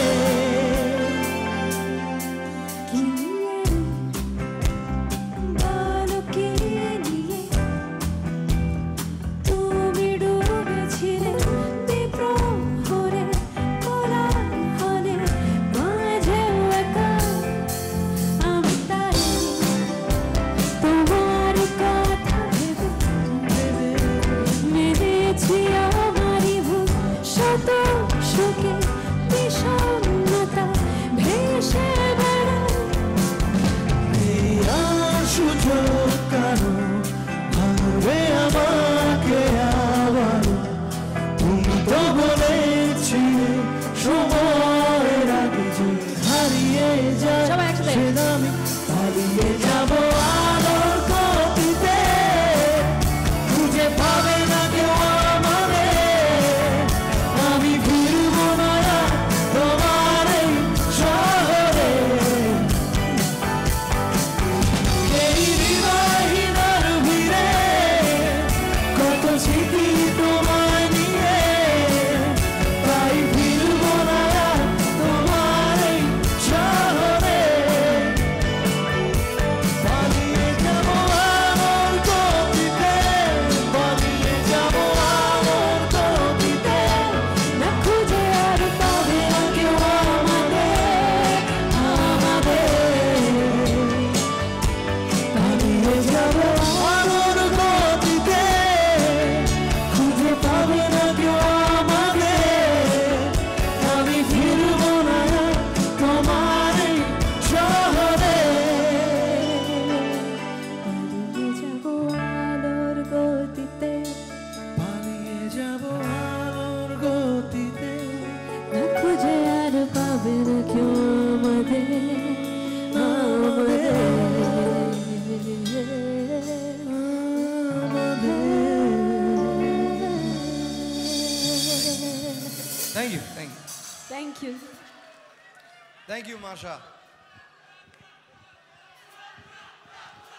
থ্যাংক ইউ মাশা।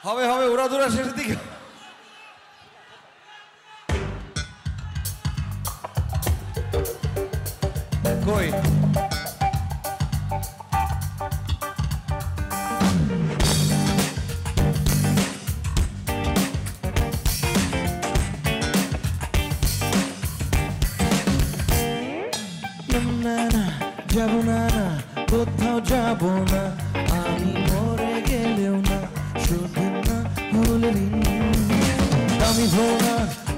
হবে হবে উড়াধুরা শেষের দিকে। কই যাবো না না কোথাও যাবো না আমি মরে গেলেও না শুধু না হলে আমি ভোলা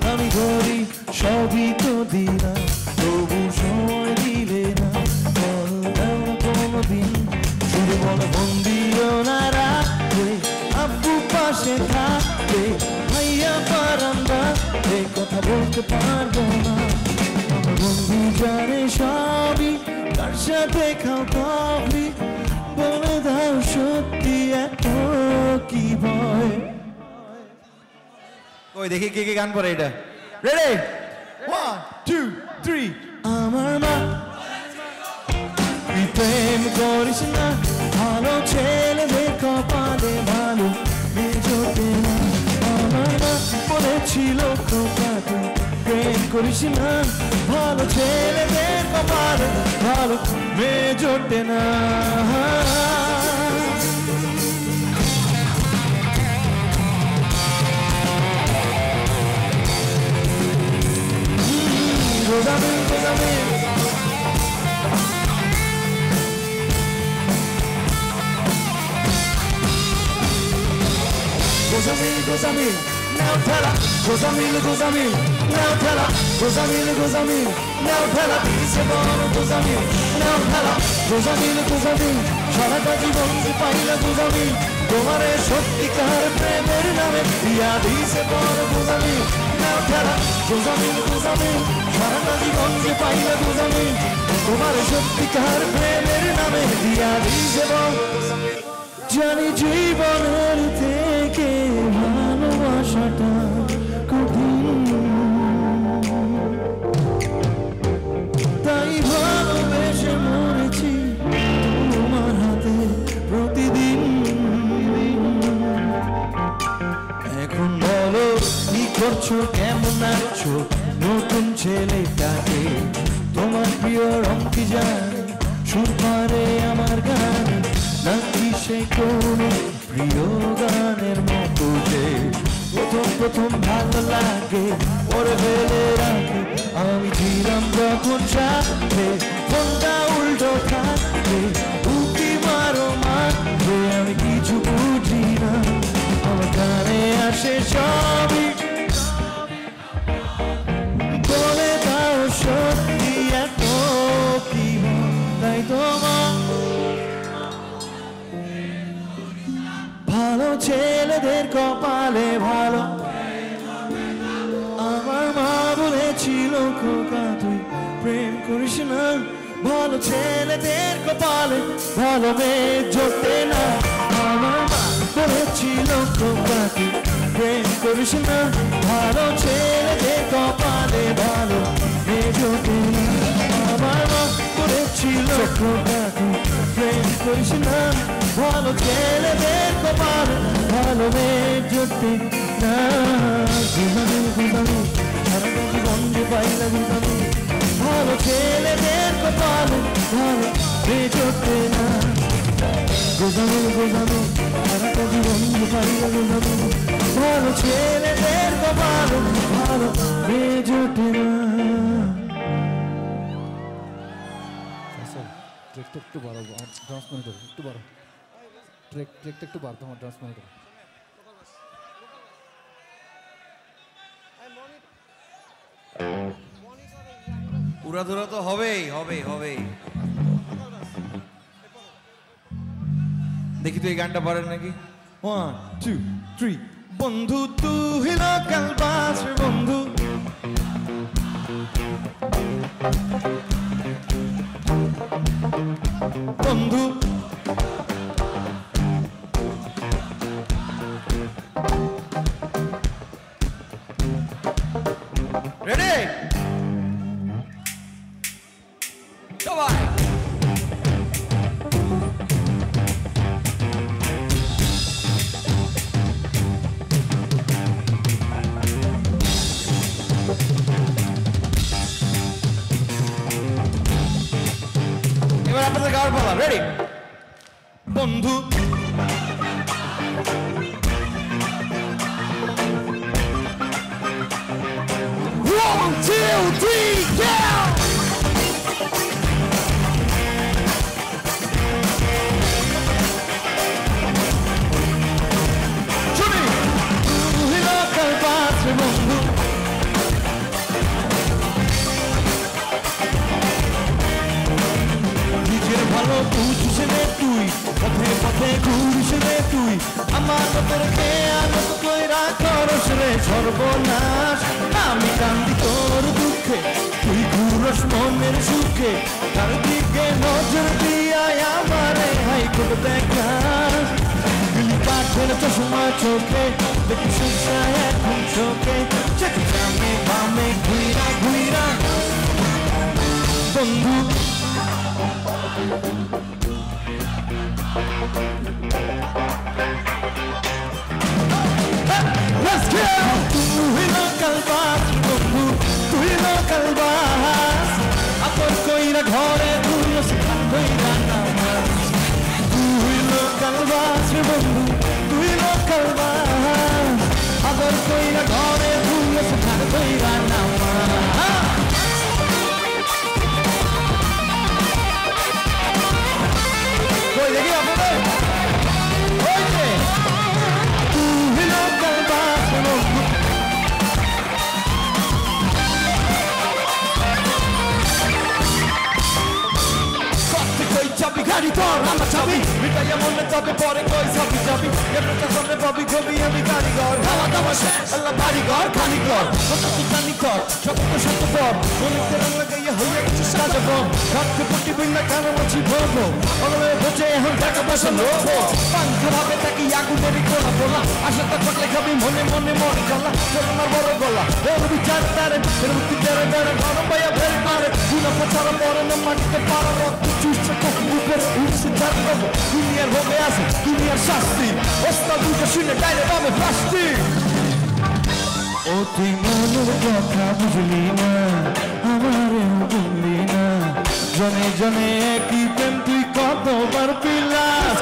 আমি ধরি সবই তো দিনা তবু সময় দিলে না বল দাও না কোনোদিন শুধু বলো বন্দিও না রাখবে আব্বু পাশে থাকবে ভাইয়া বারান্দা এই কথা বলতে পারবো না আমার বন্ধু জানে সবই তার সাথে খাও কফি বলে দাও সত্যি এত কি ভয়। কই দেখি কে কে গান পড়ে এটা। রেডি 1 2 3 আমার মা তুই প্রেম করিস না ভালো ছেলেদের কপালে ভালো মেয়ে জোটে না আমার মা বলেছিল খোকা তুই প্রেম করিস না ভালো ছেলেদের কপালে ভালো মেয়ে জোটে না গোদামে গোদামে Gozamil, Gozamil, now tell her. Gozamil, Gozamil, now tell her. Gozamil, Gozamil, now tell her. Dice bolo Gozamil, now tell her. Gozamil, Gozamil, সারাটা জীবন যে পাইলা Gozamil, তোমারে সত্যিকার প্রেমের নামে দিয়া দিছে বলো Gozamil, now tell her. Gozamil, Gozamil, সারাটা জীবন যে পাইলা Gozamil, তোমারে সত্যিকার প্রেমের নামে দিয়া দিছে বলো জানি জীবনের থেকে ভালোবাসাটা কঠিন তাই ভালোবেসে মরেছি তোমার হাতে প্রতিদিন এখন বলো কি করছো কেমন আছো নতুন ছেলেটাকে তোমার প্রিয় রং কি জানে সুর পারে আমার গান নাকি সে কোনো প্রিয় গানের মতো যে প্রথম প্রথম ভালো লাগে পরে ফেলে রাখে আমি ছিলাম যখন সাথে ফোনটা উল্টো থাকবে উকি মারো মারবে আমি কিছু বুঝি না আমার কানে আসে সবই বলে দাও সত্যি এত কি তাই তোমার ভালো ছেলেদের কপালে ভালো আমার মা বলেছিল খোকা তুই প্রেম করিস না ভালো ছেলেদের কপালে ভালো মেয়ে জোটে না আমার মা বলেছিল খোকা তুই প্রেম করিস না ভালো ছেলেদের কপালে ভালো মেয়ে জোটে না আমার মা বলেছিল খোকা তুই প্রেম করিস না ভালো ছেলেদের কপালে ভালো মেয়ে জোটে না গুদামি গুদামি সারাটা জীবন যে পাইলা গুদামি ভালো ছেলেদের কপালে ভালো মেয়ে জোটে না গুদামি গুদামি সারাটা জীবন যে পাইলা গুদামি ভালো ছেলেদের কপালে ভালো মেয়ে জোটে না। ট্রেকটা একটু বাড়াবো আমার ডান্স মনিটর একটু বাড়াবো ট্রেকটা একটু বাড়তো আমার ডান্স মনিটর উড়াধুরা তো হবেই হবেই হবেই। দেখি তো এই গানটা পারেন নাকি 1 2 3 বন্ধু তুই লোকাল বাস বন্ধু বন্ধু রেডি সবাই রেডি বন্ধু One, two, three, yeah! Jimmy! তুই লোকাল বাস বন্ধু নিজের ভালো বুঝিস রে তুই পথে পথে ঘুরিস রে তুই আমার তোরকে আনত কইরা করস রে সর্বনাশ আমি কান্দি তোর দুঃখে তুই ঘুরস মনের সুখে তার দিকে নজর দিয়া আমারে হাইকোর্ট দেখাস গুলি কাঠের চশমা চোখে দেখি সুসা এখন চোখে চোখে সামনে বামে ঘুইরা ঘুইরা বন্ধু Let's go! তুই লোকাল বাস বন্ধু তুই লোকাল বাস আপন কইরা ঘরে তুই সেখান কইরা নামাজ তুই লোকাল বাস বন্ধু তুই লোকাল বাস আপন কইরা ঘরে তুই সেখান কইরা নামাজ কই দেখি আপনাদের ওই যে তুই লোকাল বাস বন্ধু চাবি গাড়ি তোর আমার চাবি মিটাইয়া মনে যাবে পরে কই চাবি চাবি এমনটা সামনে পাবি ছবি আমি গাড়ি ঘর খাওয়া দাওয়া শেষ আল্লাহ বাড়ি ঘর খালি ঘর কত তো জানি কর সত্য সত্য পর মনে তেরা লাগাইয়া হইয়া কিছু সাজা বম রাখতে পটি বিনা কারণ আছি ভরবো অলবে বসে এখন টাকা পয়সা লোভো পাঙ্খা ভাবে থাকি আগুনেরই গোলা বলা আশা তো থাকলে খাবি মনে মনে মরে গলা চলনা বড় গলা ওর বিচার তারে এর মুক্তি তেরে বেড়ে গরম পাইয়া ভেড়ে মারে গুনা পচারা পরে না মাটিতে পারা রক্ত চুষছে উপরে উঠছে চার পাবো দুনিয়ার ভোগে আছে দুনিয়ার শাস্তি ওস্তাদ দুটো শুনে গাইলে পাবে ফাস্তি ও তুই মনের কথা বুঝলি না আমারেও বুঝলি না জনে জনে একই প্রেম তুই কতবার পিলাস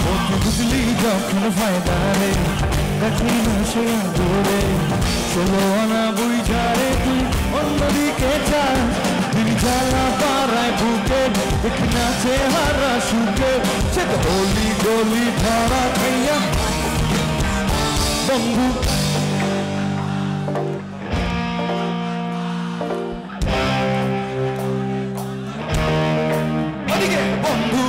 ও তুই বুঝলি যখন ফায়দা রে দেখি না সে আদরে চলো আনা বুঝারে তুই অন্যদিকে চাস তুই জ্বালা পাড়ায় বুকে দেখি না চেহারা সুখে সে তো গলি গলি ধরা খাইয়া বন্ধু ওদিকে বন্ধু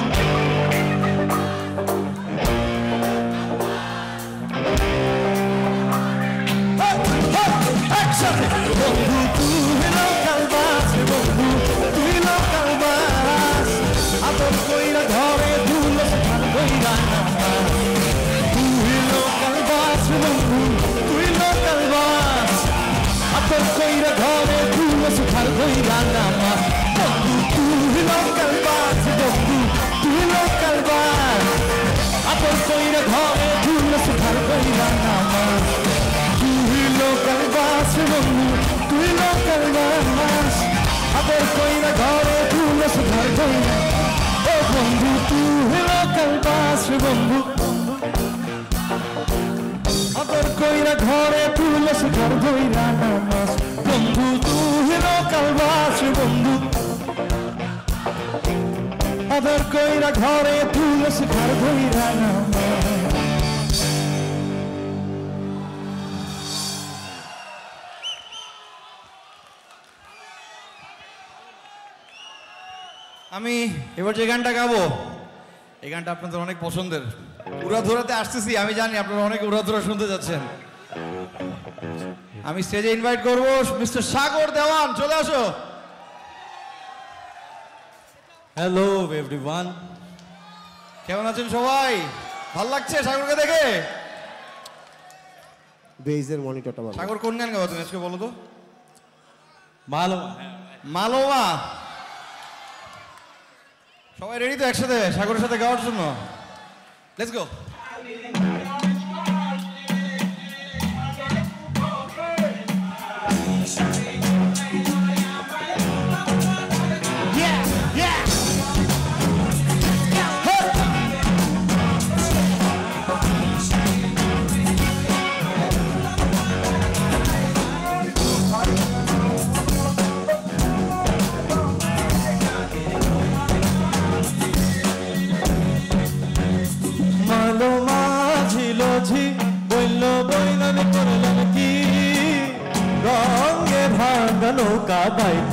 বন্ধু তুই লোকাল বাস বন্ধু তুই লোকাল বাস আদর কইরা ঘরে ধুলো সেখান কইরা নামাজ তুই লোকাল বাস বন্ধু তুই লোকাল বাস আদর কইরা ঘরে ধুলো সেখান কইরা নামাজ বন্ধু তুই লোকাল বাস বন্ধু তুই লোকাল বাস আদর কইরা ঘরে ধুলো সেখান কইরা নামাজ তুই লোকাল বাস বন্ধু তুই লোকাল বাস আদর কইরা ঘরে ধুলো সেখান কইরা ও বন্ধু তুই লোকাল বাস বন্ধু আদর কইরা ঘরে ধুলো সেখান কইরা নামাজ বন্ধু তুই লোকাল বাস বন্ধু আদর কইরা ঘরে ধুলো সেখান কইরা নামাজ আমি এবার যে গানটা গাবো এই গানটা আপনাদের অনেক পছন্দের উড়াধুরাতে আসতেছি আমি জানি আপনারা অনেক উড়াধুরা শুনতে যাচ্ছেন আমি স্টেজে ইনভাইট করবো মিস্টার সাগর দেওয়ান চলে আসো হ্যালো এভরিওয়ান কেমন আছেন সবাই ভাল লাগছে সাগরকে দেখে বেজের মনিটরটা ভালো সাগর কোন গান গাবো তুমি আজকে বলো তো ভালো মালোমা সবাই রেডি তো একসাথে সাগরের সাথে গাওয়ার জন্য লেটস গো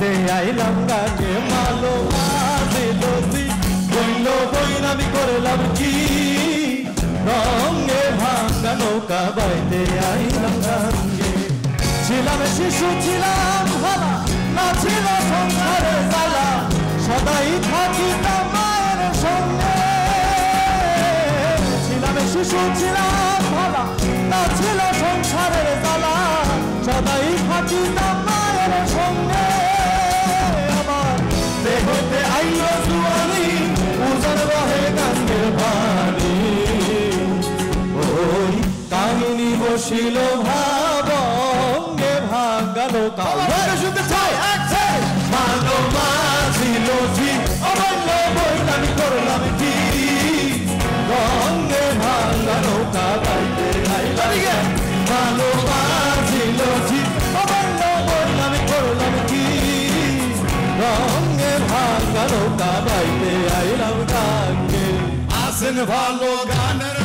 বাইতে আইলাম গানে মালো মাঝে লতি বইল বইন আমি করলাম কি রঙে ভাঙা নৌকা বাইতে আইলাম গানে ছিলাম শিশু ছিলাম ভালা না ছিল সংসারের জ্বালা সদাই থাকিতাম মায়ের সঙ্গে ছিলাম শিশু ছিলাম ভালা না ছিল সংসারের জ্বালা সদাই থাকিতাম মায়ের সঙ্গে আমার দেহতে আইলো জুয়ানি উজান রহে গাঙ্গের পানি ওই কাহিনী বসিল ভাবঙ্গে ভাঙ্গালো কাউকে শুনতে চাই মালো মাঝিল জি অবন্য বইলামি করলাম কি রঙে ভাঙ্গালো কাবাইতে আইলাম মালো মাঝিল জি অবন্য বইলামি করলাম কি রঙে ভাঙ্গালো কাবাইতে আইলাম গাঙ্গে আসেন ভালো গানের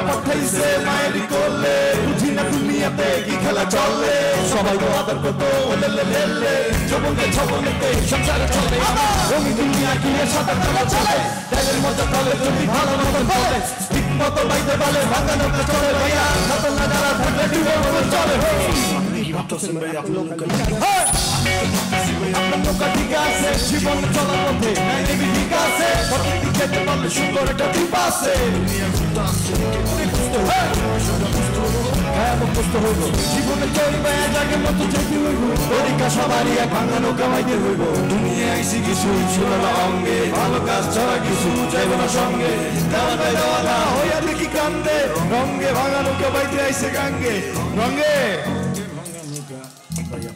পাঠাইছে মায়েরই করলে বুঝি না দুনিয়াতে কি খেলা চলে সবাই তো আদর করতো লেলে যৌবনে ছবনেতে সংসারে চলে রঙিন দুনিয়া কি সাঁতার চলা চলে তাদের মজা চলে যদি ভালো মতো বলে ঠিক মতো বাইতে বলে ভাঙা নৌকা চলে ভাইয়া সাঁতার না যারা থাকলে ডুবে চলে আপনার নৌকা ঠিক আছে জীবন চলার মধ্যে ঠিক আছে প্রকৃতি খেতে পারলে সুন্দর একটা টিপ আছে জীবনে তৈরি পায় জাগে মতো যেতে হইব পরীক্ষা সবারই এক ভাঙা নৌকা বাইতে হইব দুনিয়া আইসি কিছু ছিল না অঙ্গে ভালো কাজ ছাড়া কিছু চাইব না সঙ্গে দেওয়া হইয়া দেখি কান্দে রঙ্গে ভাঙা নৌকা বাইতে আইসে গাঙ্গে রঙ্গে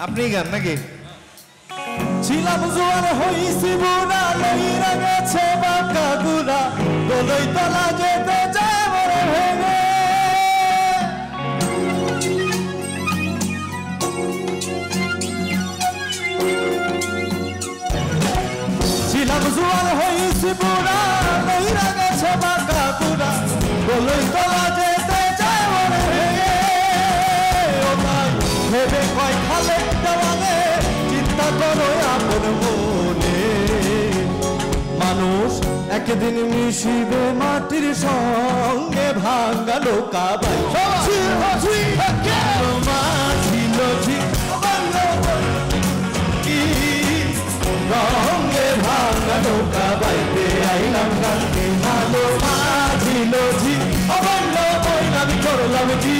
আপনি গান নাকি ছিলাম জোয়ার হইছি বুড়া লইরা গেছে বাঁকা গুড়া দোলই তলা যেতে যায় বড় ভেঙে ছিলাম জোয়ার হইছি বুড়া লইরা গেছে বাঁকা গুড়া দোলই তলা যেতে যায় বড় ভেঙে ও ভাই ভেবে কয় খালে দেওয়ালে চিন্তা করো আপন মনে মানুষ একদিন মিশিবে মাটির সঙ্গে ভাঙ্গা নৌকা রঙে ভাঙ্গা নৌকা বাইতে আইলাম গাঙ্গে ভালো মাঝিল ঝি অবন্য বইলামি করলাম কি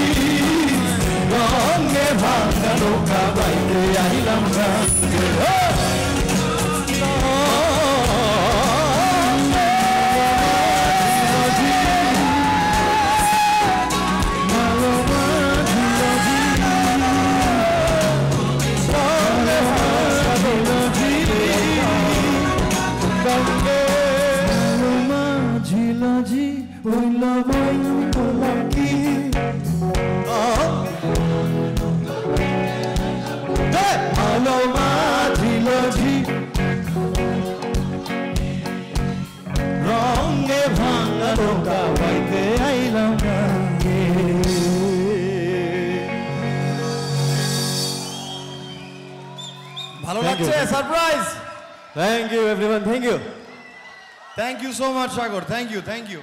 রঙে ভাঙ্গা নৌকা বাইতে আইলাম গাঙ্গে রঙে ভাঙা নৌকা বাইতে আইলাম গাঙ্গে ভালো লাগছে surprise thank you everyone thank you so much Sagar thank you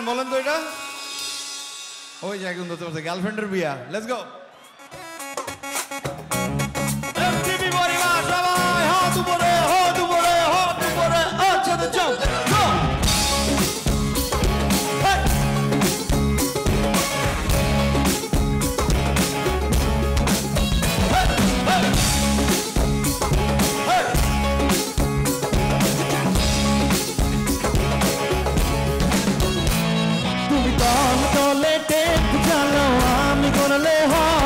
বলেন তো এটা ওই যে একদম তোমার গার্লফ্রেন্ডের বিয়া লেটস গো এমটিভি পরিবার সবাই হাত উপরে আচ্ছা তো যাও গো তুমি তো টেক জানো আমি করলে হয়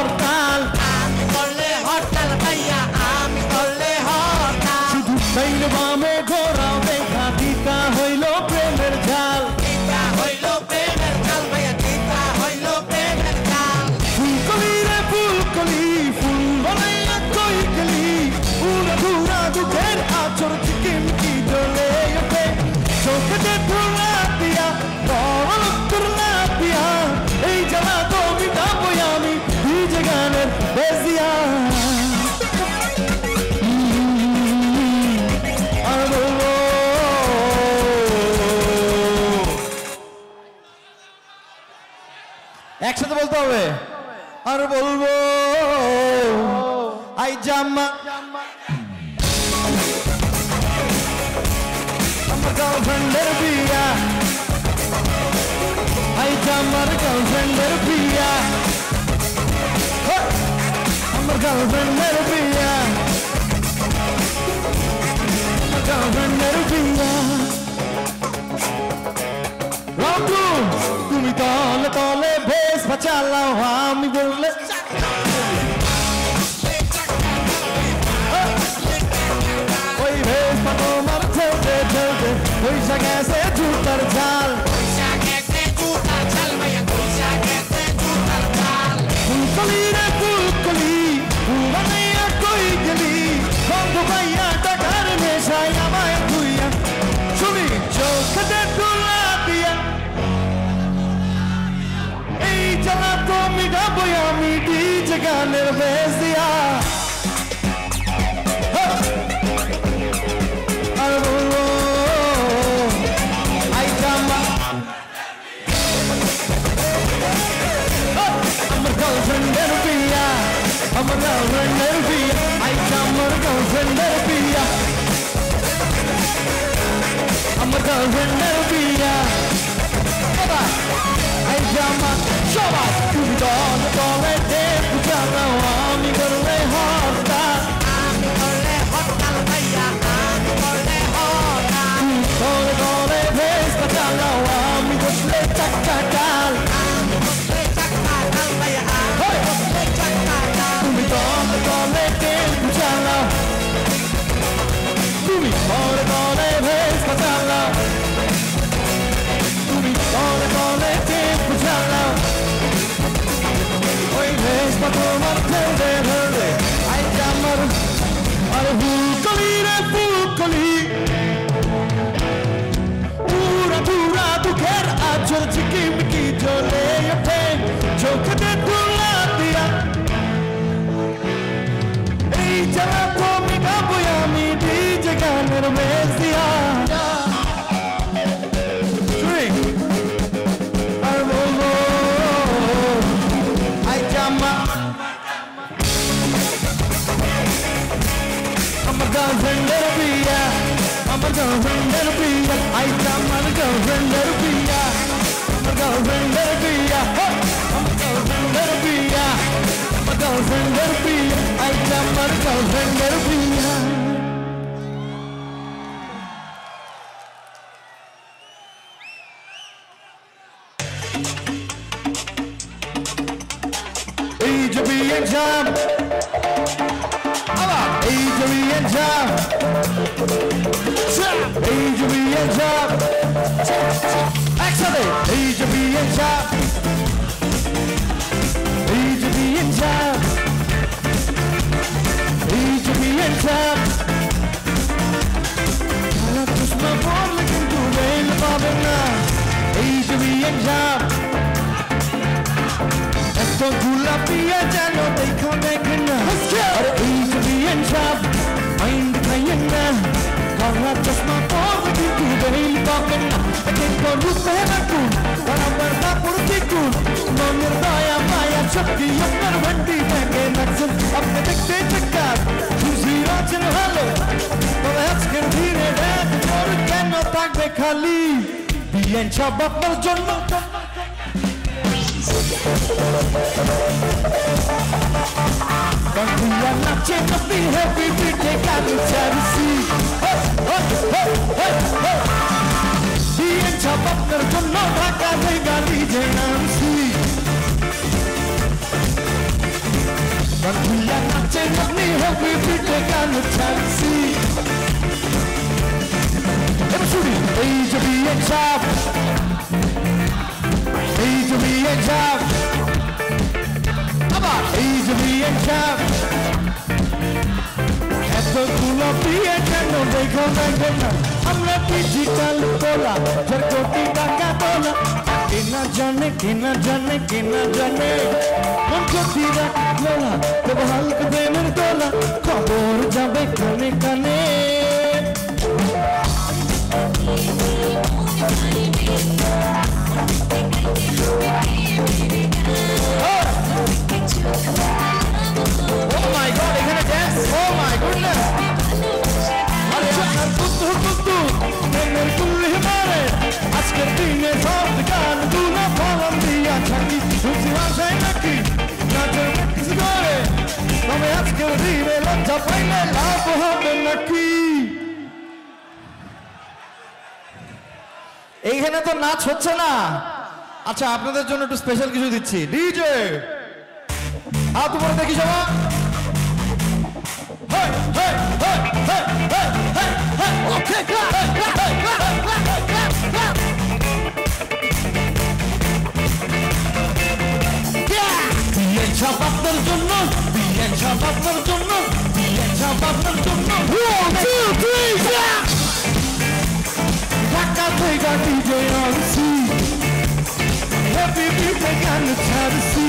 একসাথে বলতে হবে আর বলবো আই জাম্মা আমার গার্লফ্রেন্ডের বিয়া আই জাম্মার গার্লফ্রেন্ডের বিয়া আমার গার্লফ্রেন্ডের বিয়া আমার গার্লফ্রেন্ডের বিয়া রামু তুমি তলে তলে ভেস বাঁচালাও আমি বললে ওই ভেস পা তোমার ঠেলতে ঠেলতে পয়সা গেছে জুতার ঝাল ফুলকলি রে ফুলকলি ফুলানাইয়া কই গেলি বন্ধ ভাইয়া টাকার নেশায় আমায় ধুইয়া শুনি চোখে তুলা দিয়া এই জ্বালা তো মিটাবো আমি ডিজে গানের বেশ দিয়া আর বলবো আই জাম্মা আমার গার্লফ্রেন্ডের বিয়া আমার গার্লফ্রেন্ডের বিয়া আই জাম্মার গার্লফ্রেন্ডের বিয়া আমার গার্লফ্রেন্ডের বিয়া আই জাম্মা সবাই তুমি দলে দলে দেখু জানাও আমি করলে হরতাল ভাইয়া আমি করলে হরতাল দলে দলে ভেস বাঁচালাও আমি বসলে চাক্কা ডাল তুমি দলে দলে দেখু জানাও তুমি দলে দলে ভেস বাঁচালাও তুমি দলে দলে দেখু জানাও ওই ভেস পা তোমার ঠেলতে ঠেলতে আই জাম্মার আর ফুলকলি রে ফুলকলি পুরা পুরা দুঃখের আচর ঝিকিমিকি জ্বলে ওঠে চোখে তুলা দিয়া এই জ্বালা তো মিটাবো আমি ডিজে গানের বেশ দিয়া আর বলবো আই জাম্মা আমার গার্লফ্রেন্ডের বিয়া আমার গার্লফ্রেন্ডের বিয়া আই জাম্মার গার্লফ্রেন্ডের বিয়া আমার গার্লফ্রেন্ডের বিয়া আমার গার্লফ্রেন্ডের বিয়া আমার গার্লফ্রেন্ডের বিয়া আই জাম্মার গার্লফ্রেন্ডের বিয়া এই যে বিয়ে জাম আবার এই যে বিয়ে জাম এই যে বিয়ে জাম একসাথে এই যে বিয়ে জাম এই যে বিয়ে জাম এই যে বিয়ে জাম কালা চশমা পরলে কিন্তু রেল পাবে না এই যে বিয়ে জাম এত গোলাপিয়া যেন দেখো দেখে না আরে এই যে বিয়ে জাম মাইন্ড খাইয়ে না কালা চশমা পরলে কিন্তু রেল পাবে না কিন্তু রূপে না কুন বরাবর না পড়তে কুন মনের দয়া মায়া শক্তি আপনার ভেন্টি ব্যাগে নাচন আপনি দেখতে চক্কর খুশি আছেন ভালো তবে আজকের দিনে রাত তোর কেন থাকবে খালি বিয়ে সব আপনার জন্য Bangla nache napi happy birthday kalu charisi Diye chapap kar jonno dhaka de gali je namsi Bangla nache napi happy birthday kalu charisi Eba shuri ei jo biye chap ei jo biye chap এই যে বিয়ে চাপ এত গুলো বিয়ে কেন দেখো দেখো না আমরা ডিজিটাল তোলা যার কোটি টাকা তোলা কেনা জানে কেনা জানে কেনা জানে মন কোটি তোলা তবে হালকা প্রেমের তোলা খবর যাবে কানে কানে পাইলে লাভ হবে নাকি? এইখানে তো নাচ হচ্ছে না। আচ্ছা আপনাদের জন্য একটু স্পেশাল কিছু দিচ্ছি। ডিজে হাত উপরে দেখি সবাই। আপনার জন্য আপনার জন্য আপনার জন্য ঢাকা থেকে ডিজে আনছি হ্যাপি বিউটি গান ছাড়ছি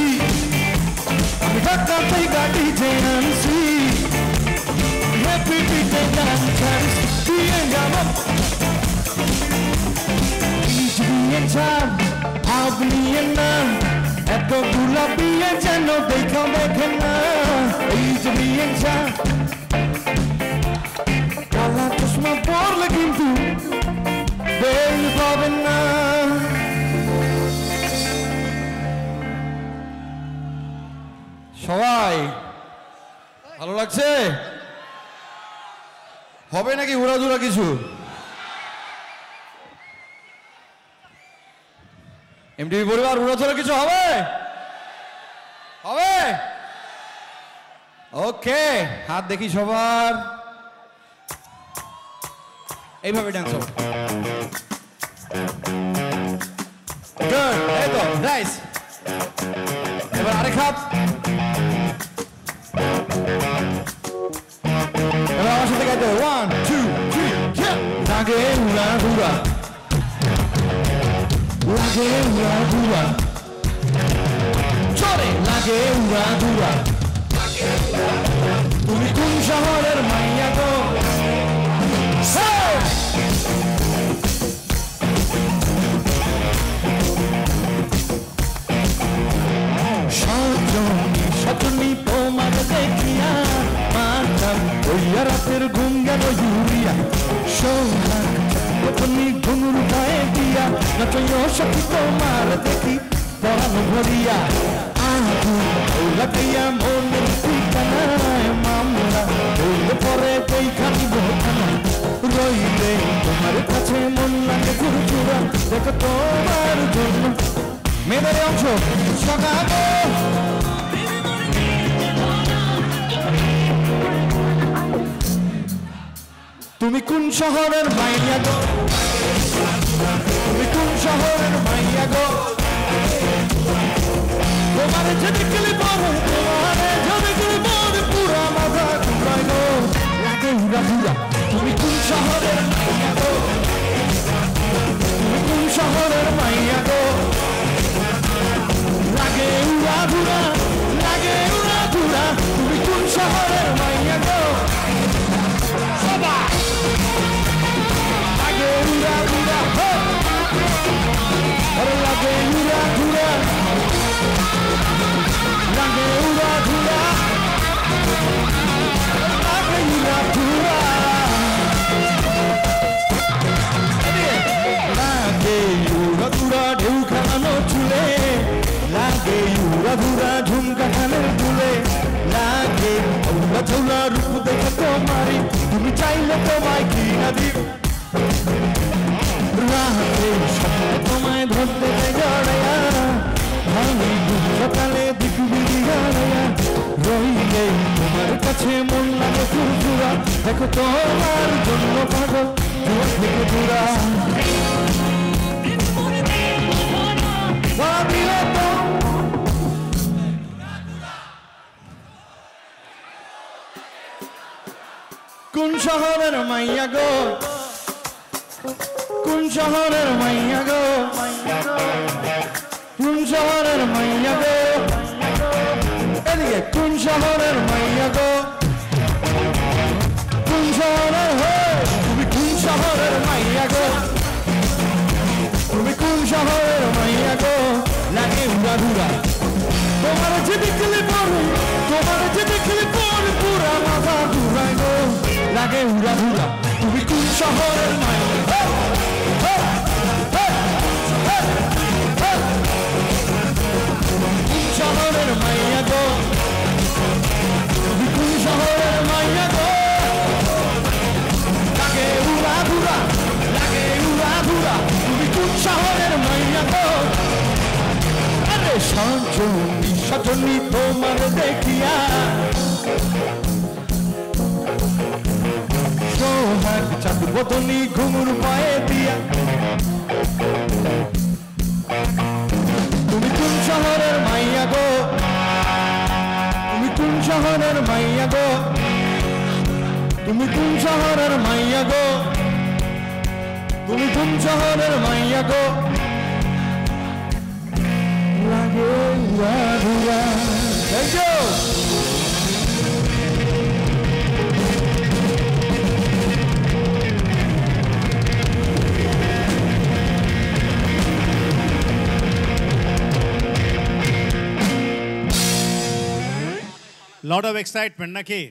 আমি ঢাকা থেকে ডিজে আনছি হ্যাপি বিউটি গান ছাড়ছি দিয়ে যাব বিয়ে ছাড় আপনি না এত গোলাপিয়ে যেন দেখা দেখেন না এই যে বিয়ে ছাড় কালা চশমা পরলে কিন্তু বেল পাবেন না। সবাই ভালো লাগছে? হবে নাকি উড়াধুরা কিছু? এমটিভি পরিবার উড়াধুরা কিছু হবে? হবে? ওকে, হাত দেখি সবার। এইভাবে ডান্স হবে। গুড, এই তো নাইস। এবার আরেক হাত। এবার আমার সাথে গাইতে 1 2 3 লাগে উড়াধুরা লাগে উড়াধুরা চলে লাগে উড়াধুরা। তুমি কোন শহরের মাইয়া গো? সজনী তোমার দেখিয়া মাতাম ওইয়া রাতের ঘুম গেল ইউরিয়া সোহাগ তুমি ঘুমুর গায়ে দিয়া নচয় সখী তোমার দেখি পরানো ভরিয়া আগুন লাগাইয়া মনের ঠিকানায় মামলা হইলে পরে বইখানি বোখানা রইলে তোমার কাছে মন লাগে ঘুরঘুরা দেখো তোমার জন্য মেয়েদের অংশ সকালে তুমি কোন শহরের মাইয়া গো? তুমি কোন শহরের মাইয়া গো? তোমারে যদি গেলে পরে তোমারে যদি গেলে পরে পুরা মাথা ঘুরাই গো লাগে উড়াধুরা। তুমি কোন শহরের মাইয়া গো? তুমি কোন শহরের মাইয়া গো? লাগে উড়াধুরা লাগে উড়াধুরা। তুমি কোন শহরের মাইয়া গো? সবাই লাগে উড়াধুরা লাগে উড়াধুরা লাগে উড়াধুরা লাগে উড়াধুরা লাগে উড়াধুরা ঢেউ খানো চুলে লাগে উড়াধুরা ঝুমকা খানের চুলে লাগে উড়া ঝোলা রূপ দেখে তোমারি তুমি চাইলে তোমায় কি না দিব রাতে স্বপ্নে তোমায় ধরতে জড়াইয়া ভাঙি সকালে দিকুবি গাড়াইয়া রইলে তোমার কাছে মন লাগে ফুরফুরা দেখো তোমার জন্য পাগল তোমার থেকে দূরা কোন শহরের মাইয়া গো? কোন শহরের মাইয়া গো? কোন শহরের মাইয়া গো? এদিকে কোন শহরের মাইয়া গো? কোন শহরের তুমি কোন শহরের মাইয়া গো? তুমি কোন শহরের মাইয়া গো? লাগে উড়াধুরা তোমার যে দেখলে পরে তোমার যে দেখলে পরে পুরা মাথা ঘুরাই গো লাগে উড়াধুরা। তুমি কোন শহরের মাইয়া? কোন শহরের মাইয়া গো? তুমি কোন শহরের মাইয়া কাঞ্চনী সজনী তোমার দেখিয়া সোহাগ চাঁদ বদনী ঘুঙুর পায়ে দিয়া তুমি কোন শহরের মাইয়া গো তুমি কোন শহরের মাইয়া গো তুমি কোন শহরের মাইয়া গো তুমি কোন শহরের মাইয়া গো লাগে উড়া thank you lot of excitement নাকি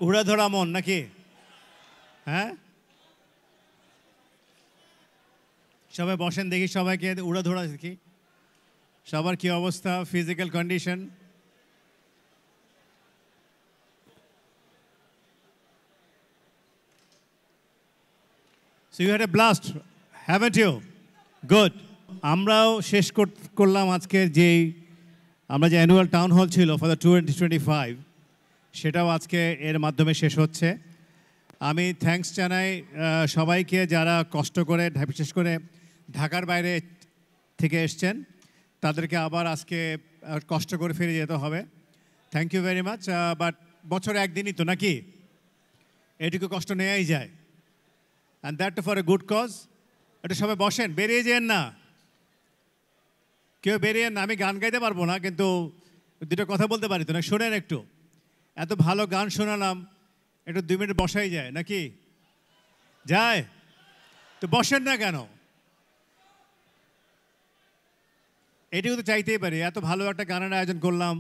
উড়াধরা মন নাকি হ্যাঁ সবাই বসেন দেখি সবাইকে উড়াধরা দেখি সবার কি অবস্থা physical condition so you had a blast haven't you good আমরাও শেষ করলাম আজকের যেই আমরা যে অ্যানুয়াল টাউন হল ছিল ফর দ্য 2025 সেটাও আজকে এর মাধ্যমে শেষ হচ্ছে আমি থ্যাঙ্কস জানাই সবাইকে যারা কষ্ট করে বিশেষ করে ঢাকার বাইরে থেকে এসছেন তাদেরকে আবার আজকে কষ্ট করে ফিরে যেতে হবে thank you very much but বছরে একদিনই তো নাকি এটুকু কষ্ট নেওয়াই যায় and that for a good cause এটা সবাই বসেন বেরিয়ে যেন না কেউ বেরিয়ে না আমি গান গাইতে পারবো না কিন্তু দুটো কথা বলতে পারি তো না শোনেন একটু এত ভালো গান শোনালাম একটু 2 মিনিট বসাই যায় নাকি যায় তো বসেন না কেন এটুকু তো চাইতেই পারি এত ভালো একটা গানের আয়োজন করলাম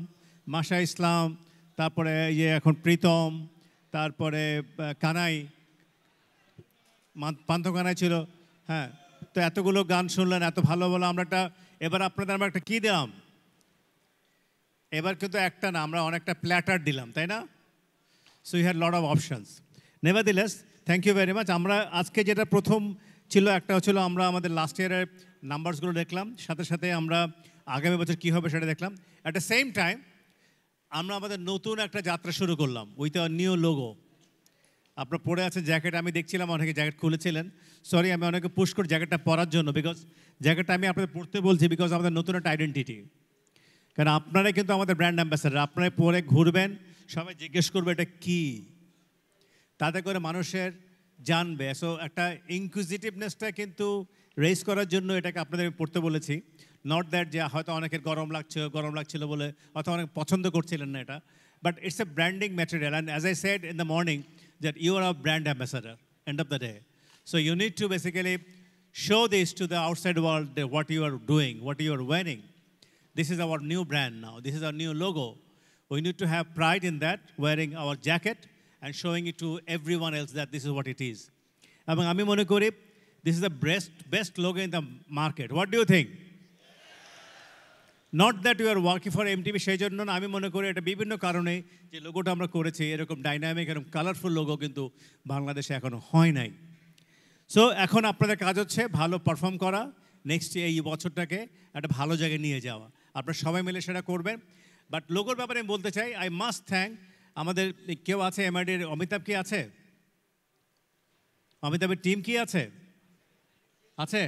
মাশা ইসলাম তারপরে ইয়ে এখন প্রীতম তারপরে কানাই পান্থ কানাই ছিল হ্যাঁ তো এতগুলো গান শুনলেন এত ভালো ভালো আমরা একটা এবার আপনাদের আমরা একটা কী দিলাম এবার কিন্তু একটা না আমরা অনেকটা প্ল্যাটার দিলাম তাই না so you had lot of options nevertheless thank you very much আমরা আজকে যেটা প্রথম ছিল একটা হচ্ছিল আমরা আমাদের লাস্ট ইয়ারের নাম্বারসগুলো দেখলাম সাথে সাথে আমরা আগামী বছর কী হবে সেটা দেখলাম অ্যাট দ্য সেম টাইম আমরা আমাদের নতুন একটা যাত্রা শুরু করলাম উইথ আ নিউ লোগো আপনার পরে আছে জ্যাকেট আমি দেখছিলাম অনেকে জ্যাকেট খুলেছিলেন সরি আমি অনেকে পুশ করি জ্যাকেটটা পরার জন্য বিকজ জ্যাকেটটা আমি আপনাদের পড়তে বলছি বিকজ আমাদের নতুন একটা আইডেন্টিটি কারণ আপনারাই কিন্তু আমাদের ব্র্যান্ড অ্যাম্বাসেডার আপনারাই পরে ঘুরবেন সবাই জিজ্ঞেস করবে এটা কী তাতে করে মানুষের জানবে সো একটা ইনকুইজিটিভনেসটা কিন্তু রেজ করার জন্য এটাকে আপনাদের আমি পড়তে বলেছি নট দ্যাট যে হয়তো অনেকের গরম লাগছিল বলে অথবা অনেক পছন্দ করছিলেন না এটা but it's a branding material and as I said in the morning that you are a brand ambassador end of the day so you need to basically show this to the outside world that what you are doing what you are wearing this is our new brand now this is our new logo we need to have pride in that wearing our jacket and showing it to everyone else that this is what it is এবং আমি মনে করি this is the best logo in the market what do you think not that you are working for MTV সেই জন্য না আমি মনে করি এটা বিভিন্ন কারণে যে লোগোটা আমরা করেছি এরকম ডাইনামিক এরকম কালারফুল লোগো কিন্তু বাংলাদেশে এখনও হয় নাই সো এখন আপনাদের কাজ হচ্ছে ভালো পারফর্ম করা নেক্সট এই বছরটাকে একটা ভালো জায়গায় নিয়ে যাওয়া আপনারা সবাই মিলে সেটা করবেন বাট লোগোর ব্যাপারে আমি বলতে চাই আই মাস্ট থ্যাঙ্ক আমাদের কেউ আছে এমআইডির অমিতাভ কি আছে অমিতাভের টিম কি আছে আছে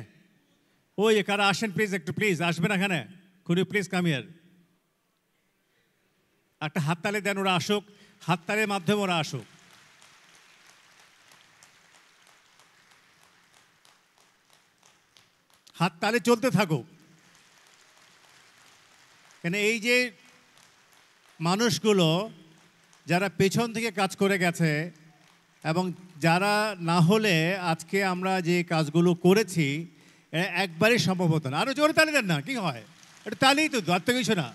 ওই কারা আসেন প্লিজ একটু প্লিজ আসবেন এখানে Could you please come here? একটা হাততালি দেন ওরা আসুক হাততালির মাধ্যমে ওরা আসুক হাততালি চলতে থাকুক কেন এই যে মানুষগুলো যারা পেছন থেকে কাজ করে গেছে এবং যারা না হলে আজকে আমরা যে কাজগুলো করেছি একবারই সম্ভব হতো না আরও জোরে তালি দেন না কি হয় এটা তাহলেই তো আর তো কিছু না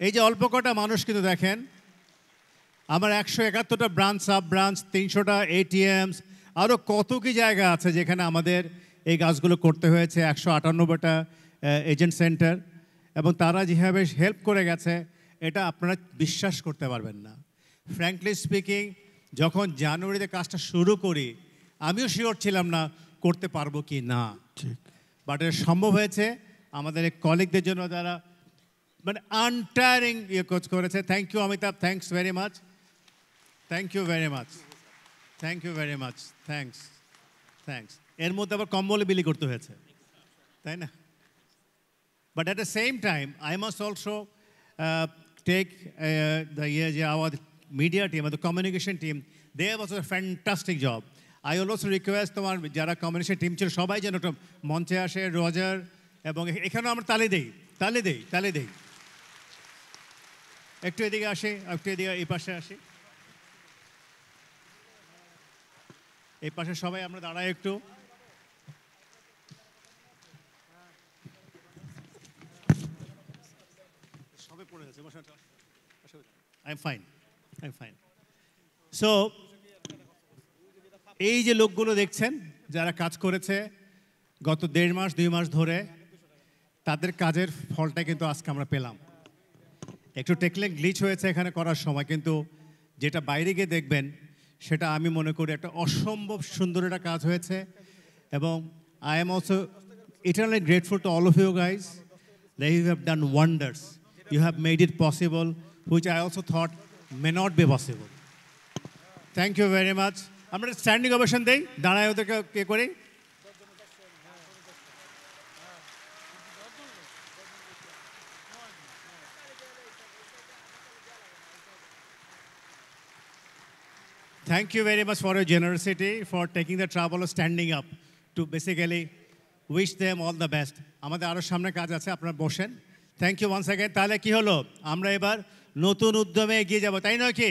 এই যে অল্প কটা মানুষ কিন্তু দেখেন আমার 171টা ব্রাঞ্চ সাব ব্রাঞ্চ 300টা এটিএমস আরও কত কি জায়গা আছে যেখানে আমাদের এই কাজগুলো করতে হয়েছে 198টা এজেন্ট সেন্টার এবং তারা যেভাবে হেল্প করে গেছে এটা আপনারা বিশ্বাস করতে পারবেন না। ফ্র্যাঙ্কলি স্পিকিং, যখন জানুয়ারিতে কাজটা শুরু করি আমিও শিওর ছিলাম না করতে পারবো কি না, বাট এটা সম্ভব হয়েছে আমাদের এই কলিগদের জন্য যারা মানে আনটায়ারিং কোচ করেছে। Thank you Amitabh, thanks very much, thank you very much, thank you very much, thanks thanks. এর মধ্যে আবার কম্বলে বিলি করতে হয়েছে, তাই না? But at the same time, I must also take our media team, the communication team, they have also a fantastic job. I will also request তোমার যারা কমিউনিকেশন টিম ছিল সবাই যেন একটু মঞ্চে আসে, রজার, এবং এখানেও আমরা তালি দেই। একটু এদিকে আসে, একটু এদিকে এই পাশে আসি, এই পাশে সবাই আমরা দাঁড়াই একটু। I'm fine. So, এই যে লোকগুলো দেখছেন যারা কাজ করেছে গত 1.5 মাস 2 মাস ধরে, তাদের কাজের ফলটা কিন্তু আজকে আমরা পেলাম। একটু টেকনিক্যাল গ্লিচ হয়েছে এখানে করার সময়, কিন্তু যেটা বাইরে গিয়ে দেখবেন সেটা আমি মনে করি একটা অসম্ভব সুন্দর একটা কাজ হয়েছে। এবং I am also eternally grateful to all of you guys that you have done wonders. You have made it possible, which I also thought may not be possible. Thank you very much. আমরা standing ovation দেই, দাঁড়ায় ওদেরকে কে করি। Thank you very much for your generosity, for taking the trouble of standing up to basically wish them all the best. আমাদের আরো সামনে কাজ আছে, আপনারা বসেন। Thank you once again. তাহলে কি হলো, আমরা এবার নতুন উদ্যমে এগিয়ে যাব, তাই নয় কি?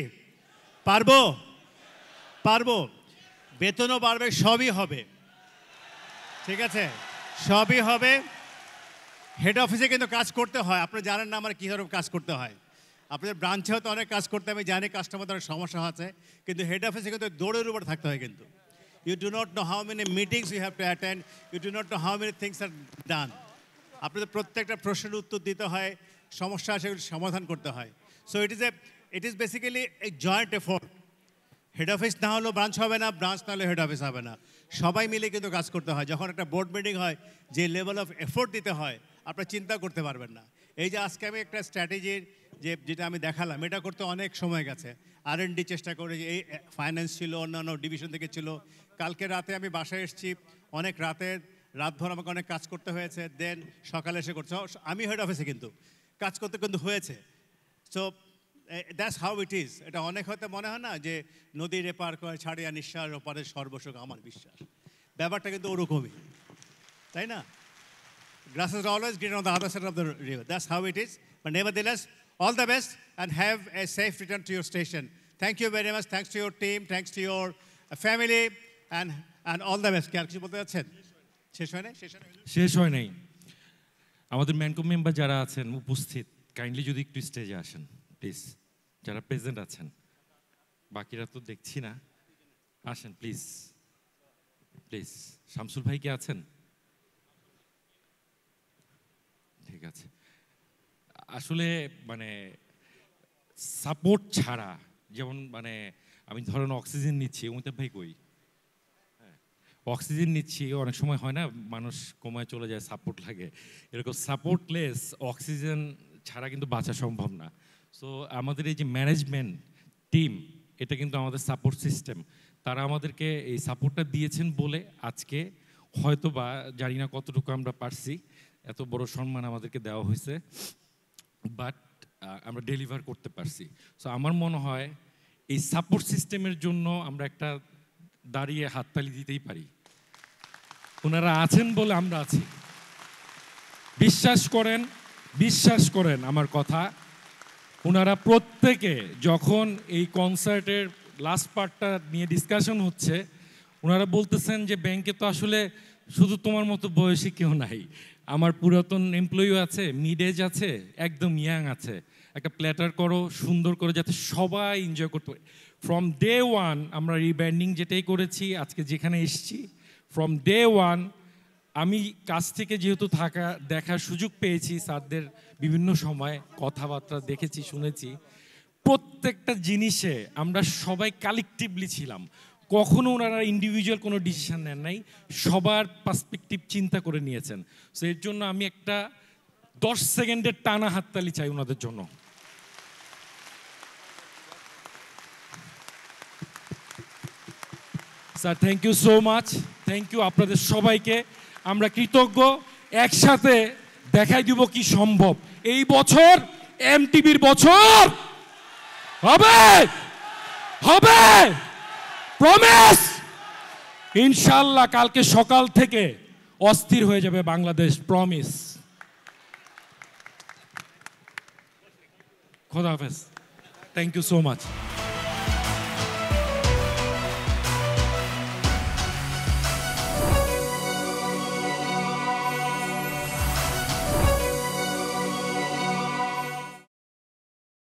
পারবো, বেতনও বাড়বে, সবই হবে, ঠিক আছে, সবই হবে। হেড অফিসে কিন্তু কাজ করতে হয়, আপনারা জানেন না আমার কীভাবে কাজ করতে হয়। আপনাদের ব্রাঞ্চেও তো অনেক কাজ করতে, আমি জানি কাস্টমারদের অনেক সমস্যা আছে, কিন্তু হেড অফিসে কিন্তু দৌড়ের উপর থাকতে হয়। কিন্তু you do not know how many meetings you have to attend, you do not know how many things are done. আপনাদের প্রত্যেকটা প্রশ্নের উত্তর দিতে হয়, সমস্যা আছে সেগুলো সমাধান করতে হয়। So it is basically A joint effort. Head office না হলেও ব্রাঞ্চ হবে না, ব্রাঞ্চ না হলে হেড অফিস হবে না, সবাই মিলে কিন্তু কাজ করতে হয়। যখন একটা বোর্ড মিটিং হয়, যে লেভেল অফ এফোর্ট দিতে হয় আপনারা চিন্তা করতে পারবেন না। এই যে আজকে আমি একটা স্ট্র্যাটেজির যেটা আমি দেখালাম, এটা করতে অনেক সময় গেছে। R&D চেষ্টা করে, এই ফাইন্যান্স ছিল, অন্যান্য ডিভিশন থেকে ছিল। কালকে রাতে আমি বাসায় এসেছি, অনেক রাতভর আমাকে অনেক কাজ করতে হয়েছে, দেন সকালে এসে করছে। আমি হেড অফিসে কিন্তু কাজ করতে কিন্তু হয়েছে। So that's how it is. এটা অনেক হয়তো মনে হয় না যে নদীর এপার করে ছাড়িয়া নিঃশ্বাস ওপারে সর্বসুখ আমার বিশ্বাস, ব্যাপারটা কিন্তু ওরকমই, তাই না? Grass is always green on the other side of the river. That's how it is. But nevertheless, all the best and have a safe return to your station. Thank you very much. Thanks to your team. Thanks to your family and all the best. কি আর কিছু বলতে যাচ্ছেন? শেষ হয় নাই। আমাদের ম্যানকো member যারা আছেন উপস্থিত, কাইন্ডলি যদি একটু স্টেজে আসেন প্লিজ, যারা প্রেজেন্ট আছেন। বাকিরা তো দেখছি না, আসেন প্লিজ। শামসুল ভাই কি আছেন? ঠিক আছে। আসলে মানে সাপোর্ট ছাড়া, যেমন মানে আমি ধরেন অক্সিজেন নিচ্ছি, অমিতাভ ভাই কই? অক্সিজেন নিচ্ছি, অনেক সময় হয় না মানুষ কমায় চলে যায়, সাপোর্ট লাগে, এরকম সাপোর্টলেস অক্সিজেন ছাড়া কিন্তু বাঁচা সম্ভব না। সো আমাদের এই যে ম্যানেজমেন্ট টিম, এটা কিন্তু আমাদের সাপোর্ট সিস্টেম, তারা আমাদেরকে এই সাপোর্টটা দিয়েছেন বলে আজকে হয়তো বা জানি না কতটুকু আমরা পারছি, এত বড় সম্মান আমাদেরকে দেওয়া হয়েছে, বাট আমরা ডেলিভার করতে পারছি। সো আমার মনে হয় এই সাপোর্ট সিস্টেমের জন্য আমরা একটা দাঁড়িয়ে হাততালি দিতেই পারি। ওনারা আছেন বলে আমরা আছি। বিশ্বাস করেন আমার কথা। ওনারা প্রত্যেকে যখন এই কনসার্টের লাস্ট পার্টটা নিয়ে ডিসকাশন হচ্ছে, ওনারা বলতেছেন যে ব্যাংকে তো আসলে শুধু তোমার মতো বয়সী কেউ নাই, আমার পুরাতন এমপ্লয়িও আছে, মিড এজ আছে, একদম ইয়াং আছে। একটা প্ল্যাটার করো সুন্দর করে, যাতে সবাই এনজয় করতে পারে। ফ্রম ডে ওয়ান আমরা রিব্র্যান্ডিং যেটাই করেছি, আজকে যেখানে এসেছি, ফ্রম ডে ওয়ান আমি কাছ থেকে যেহেতু দেখার সুযোগ পেয়েছি স্যারদের বিভিন্ন সময় কথাবার্তা দেখেছি শুনেছি, প্রত্যেকটা জিনিসে আমরা সবাই কালেকটিভলি ছিলাম, কখনো ওনারা ইন্ডিভিজুয়াল কোনো ডিসিশন নেন নাই, সবার পার্সপেক্টিভ চিন্তা করে নিয়েছেন। সো এর জন্য আমি একটা 10 সেকেন্ডের টানা হাততালি চাই ওনাদের জন্য। Sir thank you so much, thank you আপনাদের সবাইকে। আমরা কৃতজ্ঞ, একসাথে দেখাই দিব কি সম্ভব। এই বছর এমটিভির বছর হবে, হবে, প্রমিস। ইনশাল্লাহ কালকে সকাল থেকে অস্থির হয়ে যাবে বাংলাদেশ, প্রমিস। খোদা হাফেজ, থ্যাংক ইউ সো মাচ।